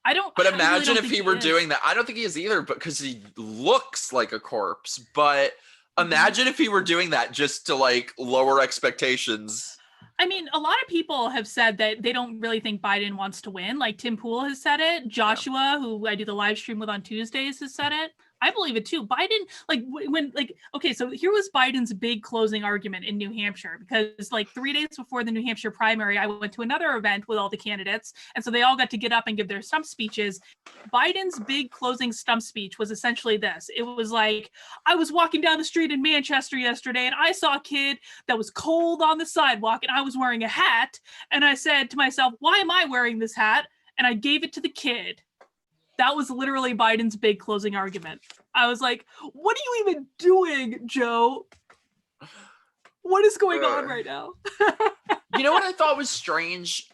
But imagine if he were doing that. I don't think he is either, but because he looks like a corpse. But imagine if he were doing that just to like lower expectations. I mean, a lot of people have said that they don't really think Biden wants to win. Like Tim Pool has said it. Joshua, who I do the live stream with on Tuesdays, has said it. I believe it too. Biden, okay, so here was Biden's big closing argument in New Hampshire, because like 3 days before the New Hampshire primary, I went to another event with all the candidates. And so they all got to get up and give their stump speeches. Biden's big closing stump speech was essentially this. It was like, I was walking down the street in Manchester yesterday and I saw a kid that was cold on the sidewalk and I was wearing a hat. And I said to myself, why am I wearing this hat? And I gave it to the kid. That was literally Biden's big closing argument. I was like, what are you even doing, Joe? What is going on right now? You know what I thought was strange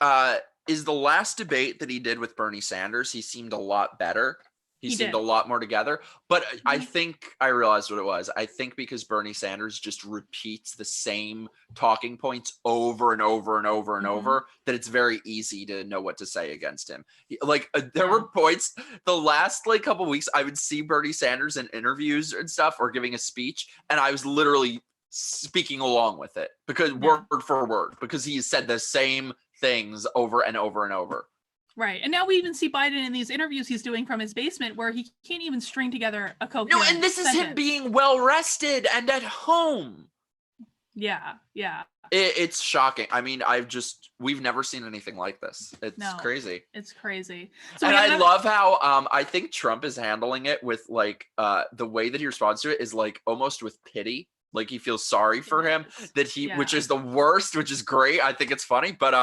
is the last debate that he did with Bernie Sanders. He seemed a lot better. He seemed a lot more together. But I think I realized what it was. I think because Bernie Sanders just repeats the same talking points over and over and over and over, that it's very easy to know what to say against him. Like there were points the last like couple of weeks, I would see Bernie Sanders in interviews and stuff or giving a speech, and I was literally speaking along with it because word for word, because he said the same things over and over and over. Right. And now we even see Biden in these interviews he's doing from his basement where he can't even string together a coherent No, and this is him being well rested and at home. Yeah. It's shocking. I mean, we've never seen anything like this. It's crazy. It's crazy. So and I love how I think Trump is handling it with like the way that he responds to it is like almost with pity. Like he feels sorry for him which is the worst, which is great. I think it's funny, but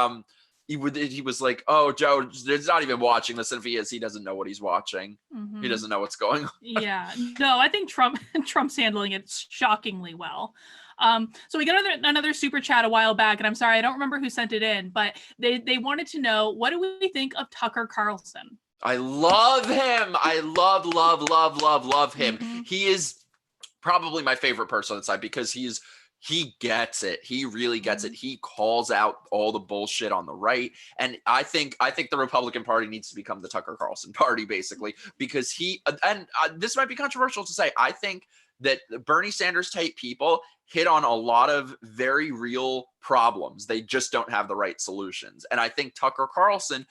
he was like, oh, Joe is not even watching this. And if he is, he doesn't know what he's watching. He doesn't know what's going on. Yeah. No, I think Trump's handling it shockingly well. So we got another super chat a while back, and I'm sorry, I don't remember who sent it in, but they wanted to know, what do we think of Tucker Carlson? I love him. I love him. He is probably my favorite person on the side because he gets it. He really gets it. He calls out all the bullshit on the right. And I think the Republican Party needs to become the Tucker Carlson party, basically, because this might be controversial to say. I think that Bernie Sanders type people hit on a lot of very real problems. They just don't have the right solutions. And I think Tucker Carlson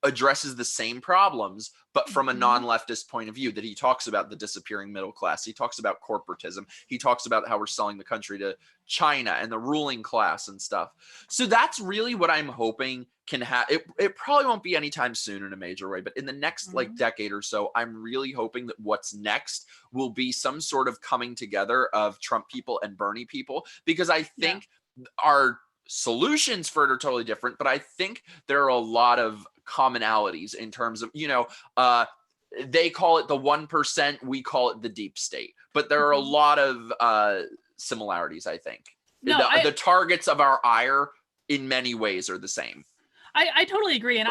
addresses the same problems, but from a non-leftist point of view, that he talks about the disappearing middle class. He talks about corporatism. He talks about how we're selling the country to China and the ruling class and stuff. So that's really what I'm hoping can happen. It probably won't be anytime soon in a major way, but in the next like decade or so, I'm really hoping that what's next will be some sort of coming together of Trump people and Bernie people, because I think our solutions for it are totally different, but I think there are a lot of commonalities in terms of, they call it the 1%, we call it the deep state, but there are a lot of similarities, I think. The targets of our ire in many ways are the same. I totally agree. And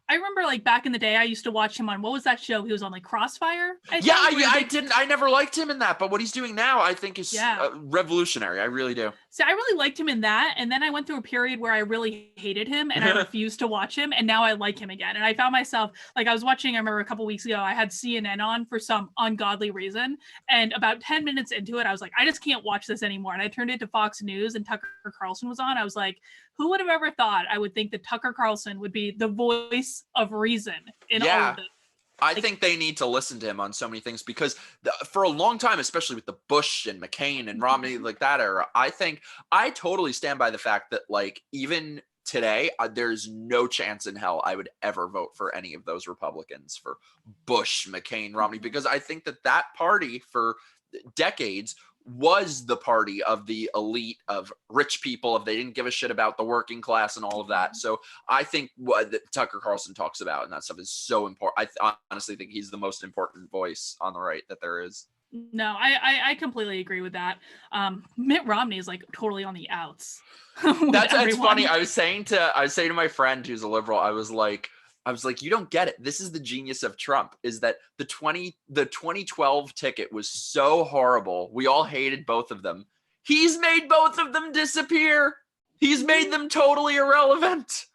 I remember like back in the day, I used to watch him on, what was that show? He was on like Crossfire. I never liked him in that, but what he's doing now, I think is revolutionary. I really do. See, I really liked him in that. And then I went through a period where I really hated him and I refused to watch him. And now I like him again. And I found myself, like I was watching, I remember a couple weeks ago, I had CNN on for some ungodly reason. And about 10 minutes into it, I was like, I just can't watch this anymore. And I turned it to Fox News and Tucker Carlson was on. I was like, who would have ever thought I would think that Tucker Carlson would be the voice of reason in all of this? I think they need to listen to him on so many things, because for a long time, especially with the Bush and McCain and Romney, like that era, I totally stand by the fact that like even today, there's no chance in hell I would ever vote for any of those Republicans, for Bush, McCain, Romney, because I think that party for decades was the party of the elite, of rich people, if they didn't give a shit about the working class and all of that. So I think what Tucker Carlson talks about and that stuff is so important. I honestly think he's the most important voice on the right that there is. No, I completely agree with that. Mitt Romney is like totally on the outs. That's funny. I was saying to my friend who's a liberal, I was like, you don't get it. This is the genius of Trump, is that the 2012 ticket was so horrible. We all hated both of them. He's made both of them disappear. He's made them totally irrelevant.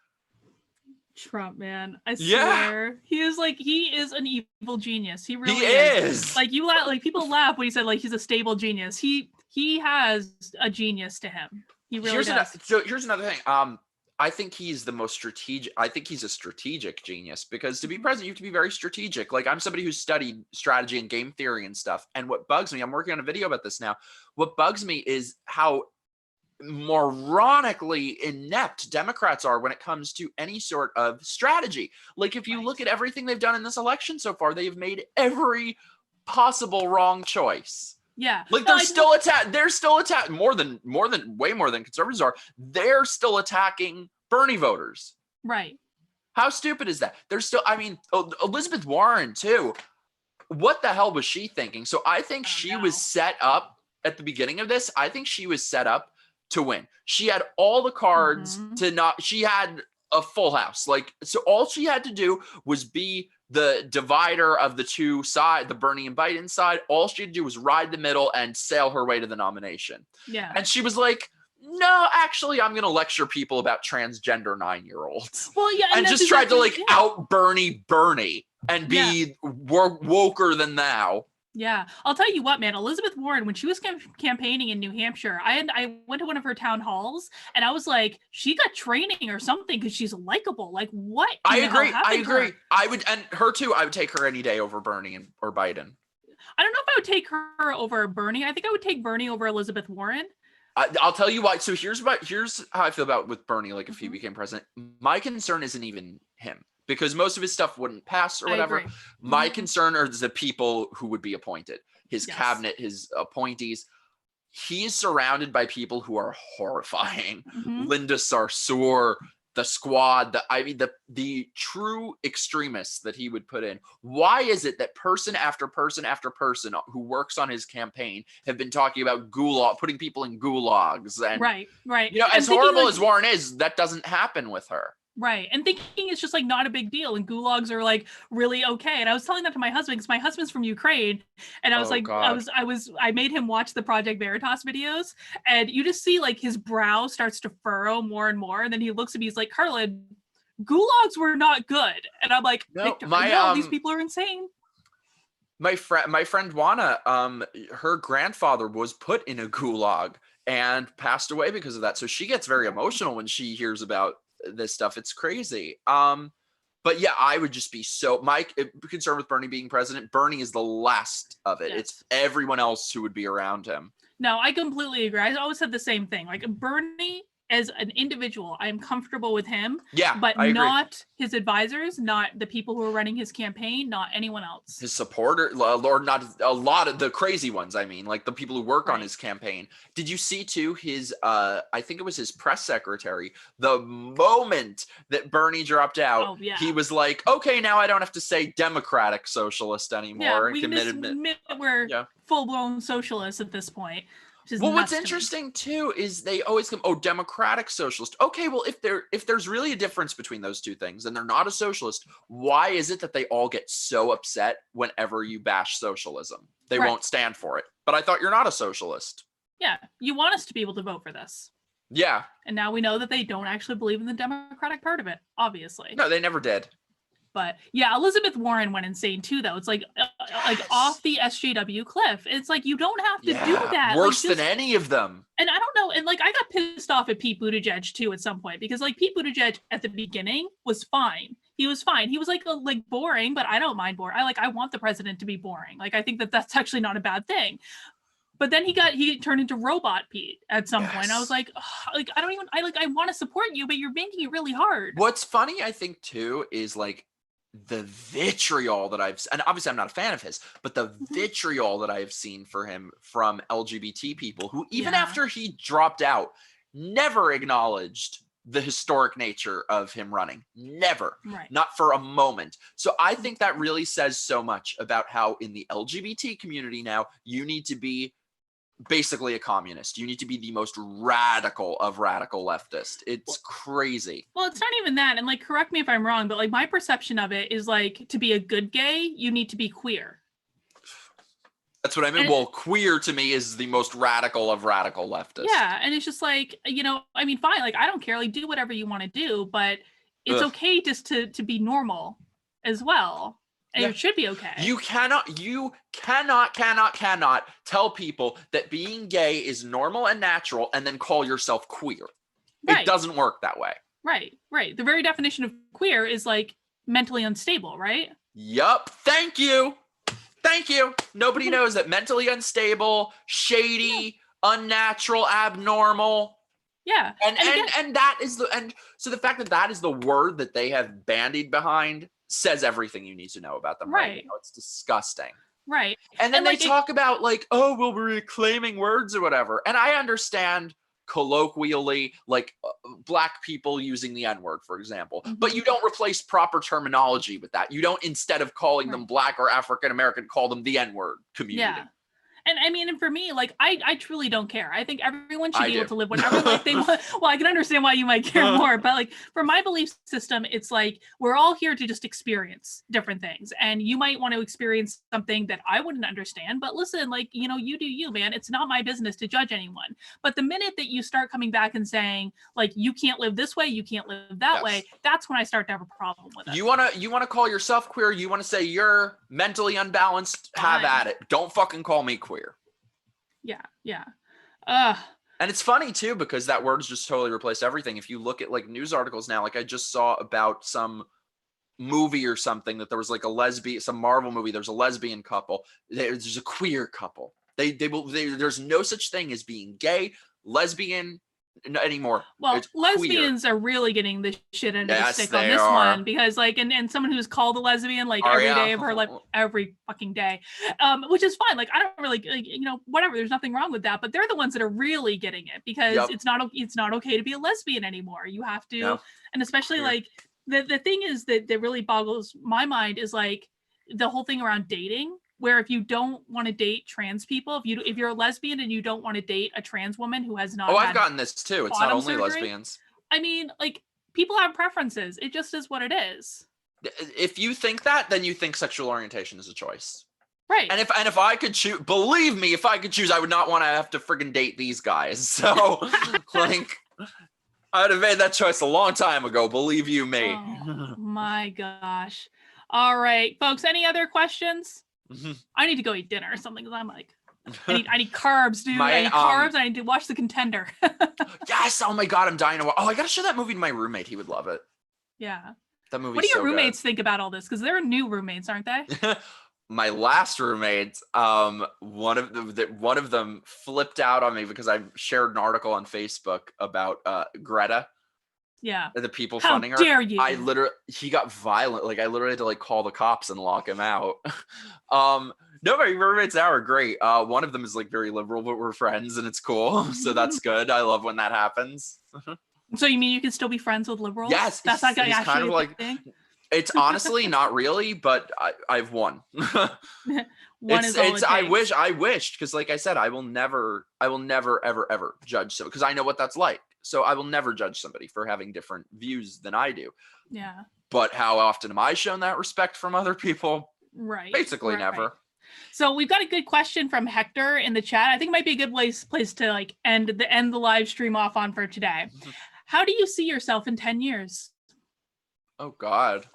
Trump, man, I swear, he is an evil genius. He really is. Like people laugh when he said like he's a stable genius. He has a genius to him. He really does. So here's another thing. I think he's the most strategic. I think he's a strategic genius, because to be president, you have to be very strategic. Like, I'm somebody who's studied strategy and game theory and stuff. And what bugs me, I'm working on a video about this now. What bugs me is how moronically inept Democrats are when it comes to any sort of strategy. Like, if you look at everything they've done in this election so far, they have made every possible wrong choice. Yeah. Like they're still attacking way more than conservatives are. They're still attacking Bernie voters. Right. How stupid is that? They're still, I mean, Elizabeth Warren too. What the hell was she thinking? So I think she was set up at the beginning of this. I think she was set up to win. She had all the cards she had a full house. Like, so all she had to do was be the divider of the two sides, the Bernie and Biden side. All she had to do was ride the middle and sail her way to the nomination. Yeah. And she was like, no, actually, I'm going to lecture people about transgender 9-year-olds. Well, yeah. And just tried to like out Bernie and be woker than thou. Yeah. I'll tell you what, man, Elizabeth Warren, when she was campaigning in New Hampshire, I went to one of her town halls and I was like, she got training or something because she's likable. Like, what? I agree. I would, and her too, I would take her any day over Bernie or Biden. I don't know if I would take her over Bernie. I think I would take Bernie over Elizabeth Warren. I'll tell you why. So here's how I feel about with Bernie. Like, if he became president, my concern isn't even him, because most of his stuff wouldn't pass or whatever. My concern are the people who would be appointed, his cabinet, his appointees. He's surrounded by people who are horrifying. Linda Sarsour, the squad, the true extremists that he would put in. Why is it that person after person after person who works on his campaign have been talking about putting people in gulags? And, right. You know, as horrible as Warren is, that doesn't happen with her. Right. And thinking it's just like not a big deal and gulags are like really okay. And I was telling that to my husband because my husband's from Ukraine. And I was I made him watch the Project Veritas videos, and you just see like his brow starts to furrow more and more. And then he looks at me, he's like, Carla, gulags were not good. And I'm like, no, these people are insane. My friend Juana, her grandfather was put in a gulag and passed away because of that. So she gets very emotional when she hears about this stuff. It's crazy. But yeah, I would just be so concerned with Bernie being president. Bernie is the last of it. Yes. It's everyone else who would be around him. No, I completely agree. I always said the same thing. Like Bernie as an individual, I am comfortable with him. Yeah, but I agree. Not his advisors, not the people who are running his campaign, not anyone else. His supporter, or not a lot of the crazy ones. I mean, like the people who work on his campaign. Did you see too his? I think it was his press secretary. The moment that Bernie dropped out, he was like, "Okay, now I don't have to say Democratic Socialist anymore." Yeah, and we can just admit we're full-blown socialists at this point. Well, what's interesting too is they always come, Democratic Socialist. Okay, well, if there's really a difference between those two things and they're not a socialist, why is it that they all get so upset whenever you bash socialism? They won't stand for it. But I thought you're not a socialist. Yeah, you want us to be able to vote for this. Yeah. And now we know that they don't actually believe in the Democratic part of it, obviously. No, they never did. But yeah, Elizabeth Warren went insane too, though. It's like off the SJW cliff. It's like, you don't have to do that. Worse than any of them. And I don't know. And like, I got pissed off at Pete Buttigieg too at some point, because like Pete Buttigieg at the beginning was fine. He was fine. He was like boring, but I don't mind boring. I want the president to be boring. Like, I think that that's actually not a bad thing. But then he turned into Robot Pete at some point. I was like, I want to support you, but you're making it really hard. What's funny, I think too, is like the vitriol that and obviously I'm not a fan of his, but the vitriol that I've seen for him from LGBT people who, even after he dropped out, never acknowledged the historic nature of him running. Never. Not for a moment. So I think that really says so much about how in the LGBT community now, you need to be basically a communist. You need to be the most radical of radical leftists. It's crazy. Well, it's not even that. And like, correct me if I'm wrong, but like my perception of it is like, to be a good gay, you need to be queer. That's what I mean. Well, queer to me is the most radical of radical leftists. Yeah. And it's just like, I mean, fine. Like, I don't care. Like, do whatever you want to do, but it's okay just to be normal as well. And it should be okay. You cannot tell people that being gay is normal and natural and then call yourself queer. It doesn't work that way. Right. The very definition of queer is like mentally unstable, right? Yup. Thank you. Nobody knows that mentally unstable, shady, unnatural, abnormal. Yeah. And that is so the fact that is the word that they have bandied behind says everything you need to know about them right now. It's disgusting. Right. And then they talk about like, we're reclaiming words or whatever. And I understand colloquially, like Black people using the N-word, for example, but you don't replace proper terminology with that. You don't, instead of calling them Black or African American, call them the N-word community. Yeah. And I mean, and for me, like, I truly don't care. I think everyone should be able to live whatever life they want. Well, I can understand why you might care more, but like, for my belief system, it's like, we're all here to just experience different things. And you might want to experience something that I wouldn't understand, but listen, like, you do you, man. It's not my business to judge anyone. But the minute that you start coming back and saying, like, you can't live this way, you can't live that way, that's when I start to have a problem with it. You wanna call yourself queer, you wanna say you're mentally unbalanced, have at it. Don't fucking call me queer. Yeah. And it's funny too, because that word's just totally replaced everything. If you look at like news articles now, like I just saw about some movie or something that there was like some Marvel movie, there's a lesbian couple, there's a queer couple. There's no such thing as being gay, lesbian anymore. Well, it's lesbians queer. are really getting the shit under the stick on this one, because like, and someone who's called a lesbian like every day of her life, every fucking day, which is fine. Like, I don't really, whatever. There's nothing wrong with that, but they're the ones that are really getting it, because it's not okay to be a lesbian anymore. You have to, and especially like the thing is that really boggles my mind is like the whole thing around dating, where if you don't want to date trans people, if you're a lesbian and you don't want to date a trans woman who has not I've gotten this too. It's not only lesbians. I mean, like, people have preferences. It just is what it is. If you think that, then you think sexual orientation is a choice. Right. And if I could choose, believe me, if I could choose, I would not want to have to friggin' date these guys. So like, I would have made that choice a long time ago. Believe you me. Oh, my gosh. All right, folks, any other questions? I need to go eat dinner or something, because I'm like, I need carbs, dude. I need carbs. I need to watch The Contender. Yes. Oh my God, I'm dying to watch. I gotta show that movie to my roommate. He would love it. Yeah. That movie's What do your so good. roommates think about all this? Because they're new roommates, aren't they? My last roommate, one of them flipped out on me because I shared an article on Facebook about Greta, Yeah. the people How funding her. dare you? He got violent. Like I literally had to like call the cops and lock him out. No, my roommates now are great. One of them is like very liberal, but we're friends and it's cool. So that's good. I love when that happens. So you mean you can still be friends with liberals? Yes, That's not he's actually kind of a like thing. it's honestly not really, but I've won. One is all it I takes. wished because like I said, I will never ever judge someone because I know what that's like. So I will never judge somebody for having different views than I do. Yeah. But how often am I shown that respect from other people? Right. Basically right. never. So we've got a good question from Hector in the chat. I think it might be a good place to like end the live stream off on for today. How do you see yourself in 10 years? Oh God.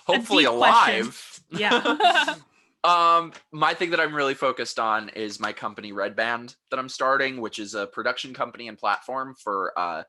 Hopefully alive. Yeah. My thing that I'm really focused on is my company Red Band that I'm starting, which is a production company and platform for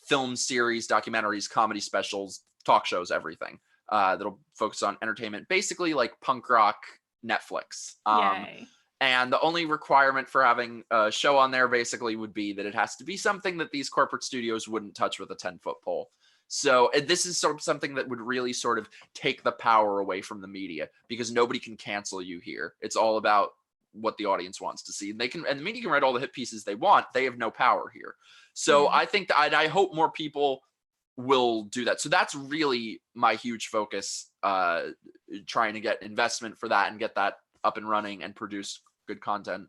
film series, documentaries, comedy specials, talk shows, everything. That'll focus on entertainment, basically like punk rock Netflix. Yay. And the only requirement for having a show on there basically would be that it has to be something that these corporate studios wouldn't touch with a 10-foot pole. So this is sort of something that would really sort of take the power away from the media because nobody can cancel you here. It's all about what the audience wants to see. And the media can write all the hit pieces they want. They have no power here. So I think that I hope more people will do that. So that's really my huge focus, trying to get investment for that and get that up and running and produce good content.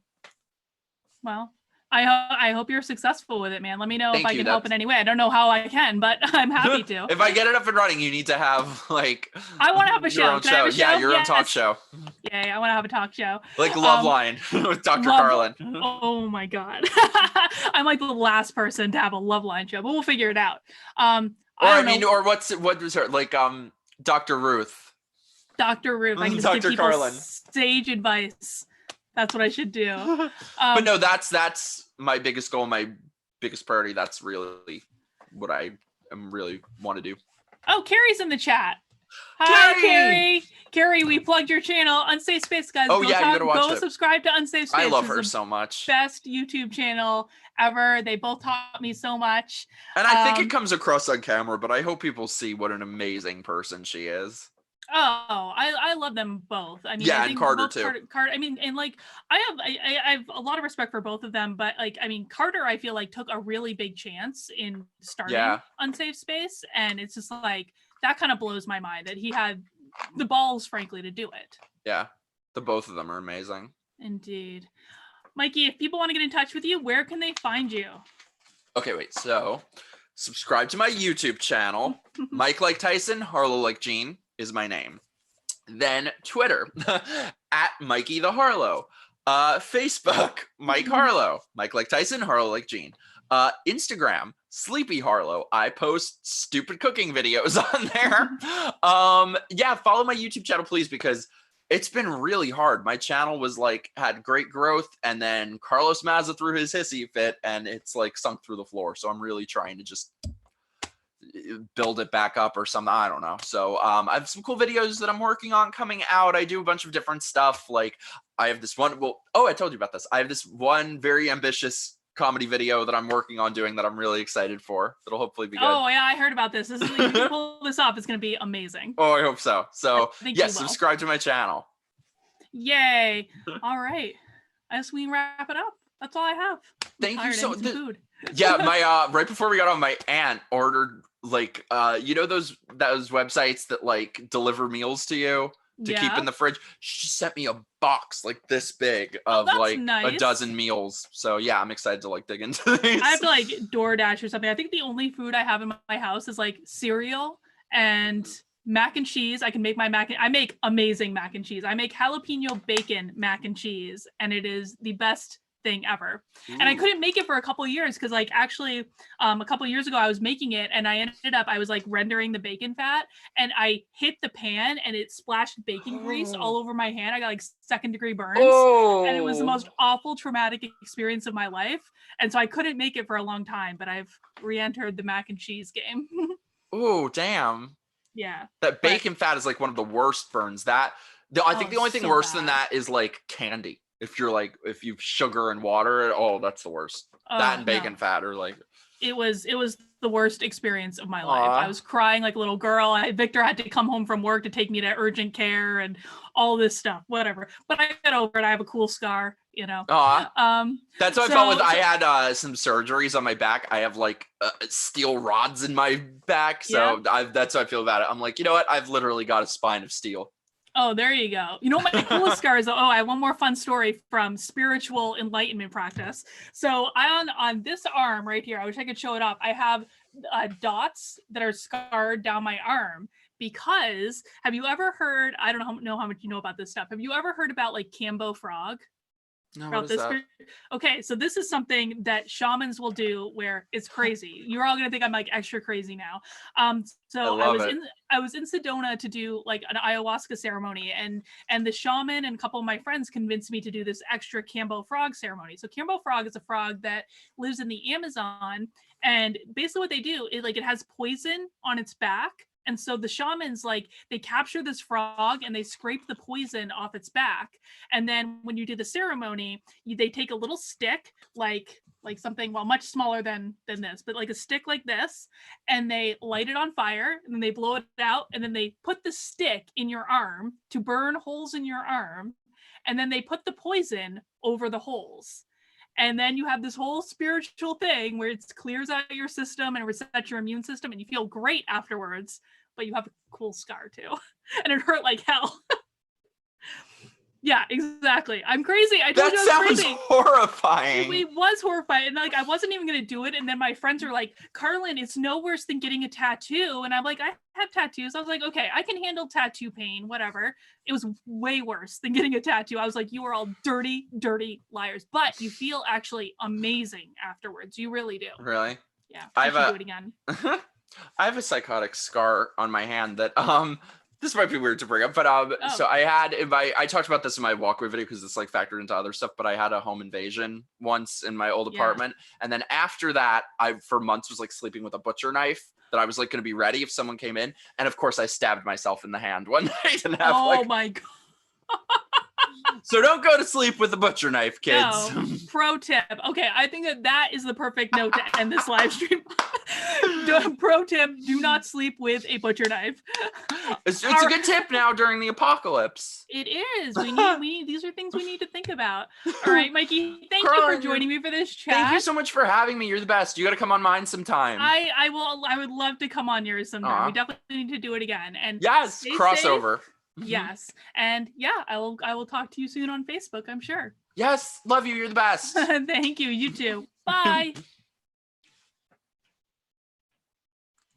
Well, I hope you're successful with it, man. Let me know if I can help in any way. I don't know how I can, but I'm happy to. If I get it up and running, you need to have like I want to have a show. Can I have a show? Yeah, your own talk show. Yay, I want to have a talk show. Like Love Line with Dr. Carlin. Oh my God. I'm like the last person to have a Love Line show, but we'll figure it out. Or what was her like Dr. Ruth. Dr. Ruth. I can just Dr. give people Carlin. stage advice. That's what I should do. But no, that's my biggest goal, my biggest priority. That's really what I really want to do. Oh, Carrie's in the chat. Hi, Carrie. Carrie, we plugged your channel, Unsafe Space, guys. Oh, yeah, you gotta watch it. Go subscribe to Unsafe Space. I love her so much. Best YouTube channel ever. They both taught me so much. And I think it comes across on camera, but I hope people see what an amazing person she is. Oh, I love them both. I mean, yeah, I think and Carter too. Carter, I mean, and like I have a lot of respect for both of them, but like I mean, Carter, I feel like took a really big chance in starting Unsafe Space, and it's just like that kind of blows my mind that he had the balls, frankly, to do it. Yeah, the both of them are amazing. Indeed. Mikey, if people want to get in touch with you, where can they find you? Okay, wait. So subscribe to my YouTube channel. Mike like Tyson, Harlow like Gene is my name. Then Twitter at Mikey the Harlow. Facebook, Mike Harlow. Mike like Tyson, Harlow like Gene. Instagram, Sleepy Harlow. I post stupid cooking videos on there. Yeah, follow my YouTube channel, please, because it's been really hard. My channel was like had great growth, and then Carlos Mazza threw his hissy fit, and it's like sunk through the floor. So I'm really trying to just build it back up or something. I don't know. So I have some cool videos that I'm working on coming out. I do a bunch of different stuff. Like I have this one. Well, I told you about this. I have this one very ambitious comedy video that I'm working on doing that I'm really excited for. It'll hopefully be good. Oh yeah, I heard about this. This is you can pull this off. It's going to be amazing. Oh, I hope so. So yes, subscribe to my channel. Yay! All right, I guess we can wrap it up. That's all I have. Thank you so much. Food. Yeah, my right before we got on, my aunt ordered like you know those websites that like deliver meals to you to keep in the fridge. She sent me a box like this big of a dozen meals. So yeah, I'm excited to like dig into these. I have to like DoorDash or something. I think the only food I have in my house is like cereal and mac and cheese. I can make I make amazing mac and cheese. I make jalapeno bacon mac and cheese, and it is the best thing ever. Ooh. And I couldn't make it for a couple of years because like actually a couple of years ago I was making it, and I was like rendering the bacon fat, and I hit the pan and it splashed bacon grease all over my hand. I got like second-degree burns, and it was the most awful traumatic experience of my life, and so I couldn't make it for a long time, but I've re-entered the mac and cheese game. Oh damn. Yeah. That bacon fat is like one of the worst burns. I think the only thing so worse than bad. that is like candy. If you've sugar and water, that's the worst. That and bacon fat are like. It was the worst experience of my Aw. life. I was crying like a little girl. Victor had to come home from work to take me to urgent care and all this stuff, whatever. But I got over it. I have a cool scar, you know. That's how I felt with. I had some surgeries on my back. I have like steel rods in my back, so that's how I feel about it. I'm like, you know what? I've literally got a spine of steel. Oh, there you go. You know, my coolest scar is, I have one more fun story from spiritual enlightenment practice. So on this arm right here, I wish I could show it up. I have dots that are scarred down my arm because, have you ever heard, I don't know how much you know about this stuff. Have you ever heard about like Cambo frog? No, what is that? Okay, so this is something that shamans will do where it's crazy. You're all gonna think I'm like extra crazy now. So I was in Sedona to do like an ayahuasca ceremony, and the shaman and a couple of my friends convinced me to do this extra Cambo frog ceremony. So Cambo frog is a frog that lives in the Amazon, and basically what they do is like it has poison on its back. And so the shamans, like, they capture this frog and they scrape the poison off its back. And then when you do the ceremony, they take a little stick, like something, well, much smaller than this, but like a stick like this, and they light it on fire, and then they blow it out, and then they put the stick in your arm to burn holes in your arm, and then they put the poison over the holes. And then you have this whole spiritual thing where it clears out your system and resets your immune system, and you feel great afterwards, but you have a cool scar too. And it hurt like hell. Yeah, exactly. I'm crazy. I told you I was crazy. That sounds horrifying. It was horrifying. And like, I wasn't even going to do it. And then my friends are like, Carlin, it's no worse than getting a tattoo. And I'm like, I have tattoos. I was like, okay, I can handle tattoo pain, whatever. It was way worse than getting a tattoo. I was like, you are all dirty, dirty liars. But you feel actually amazing afterwards. You really do. Really? Yeah. I should do it again. I have a psychotic scar on my hand that this might be weird to bring up, but so I talked about this in my Walkaway video because it's like factored into other stuff, but I had a home invasion once in my old apartment. And then after that, I for months was like sleeping with a butcher knife that I was like going to be ready if someone came in. And of course I stabbed myself in the hand one night and have my God. So don't go to sleep with a butcher knife, kids. No. Pro tip. Okay, I think that is the perfect note to end this live stream. Pro tip, do not sleep with a butcher knife. It's a good tip now during the apocalypse. It is. We need these are things we need to think about. All right, Mikey, thank you for joining me for this chat. Thank you so much for having me. You're the best. You got to come on mine sometime. I would love to come on yours sometime. We definitely need to do it again. And yes, crossover. Safe. Yes. And yeah, I will talk to you soon on Facebook, I'm sure. Yes. Love you. You're the best. Thank you. You too. Bye.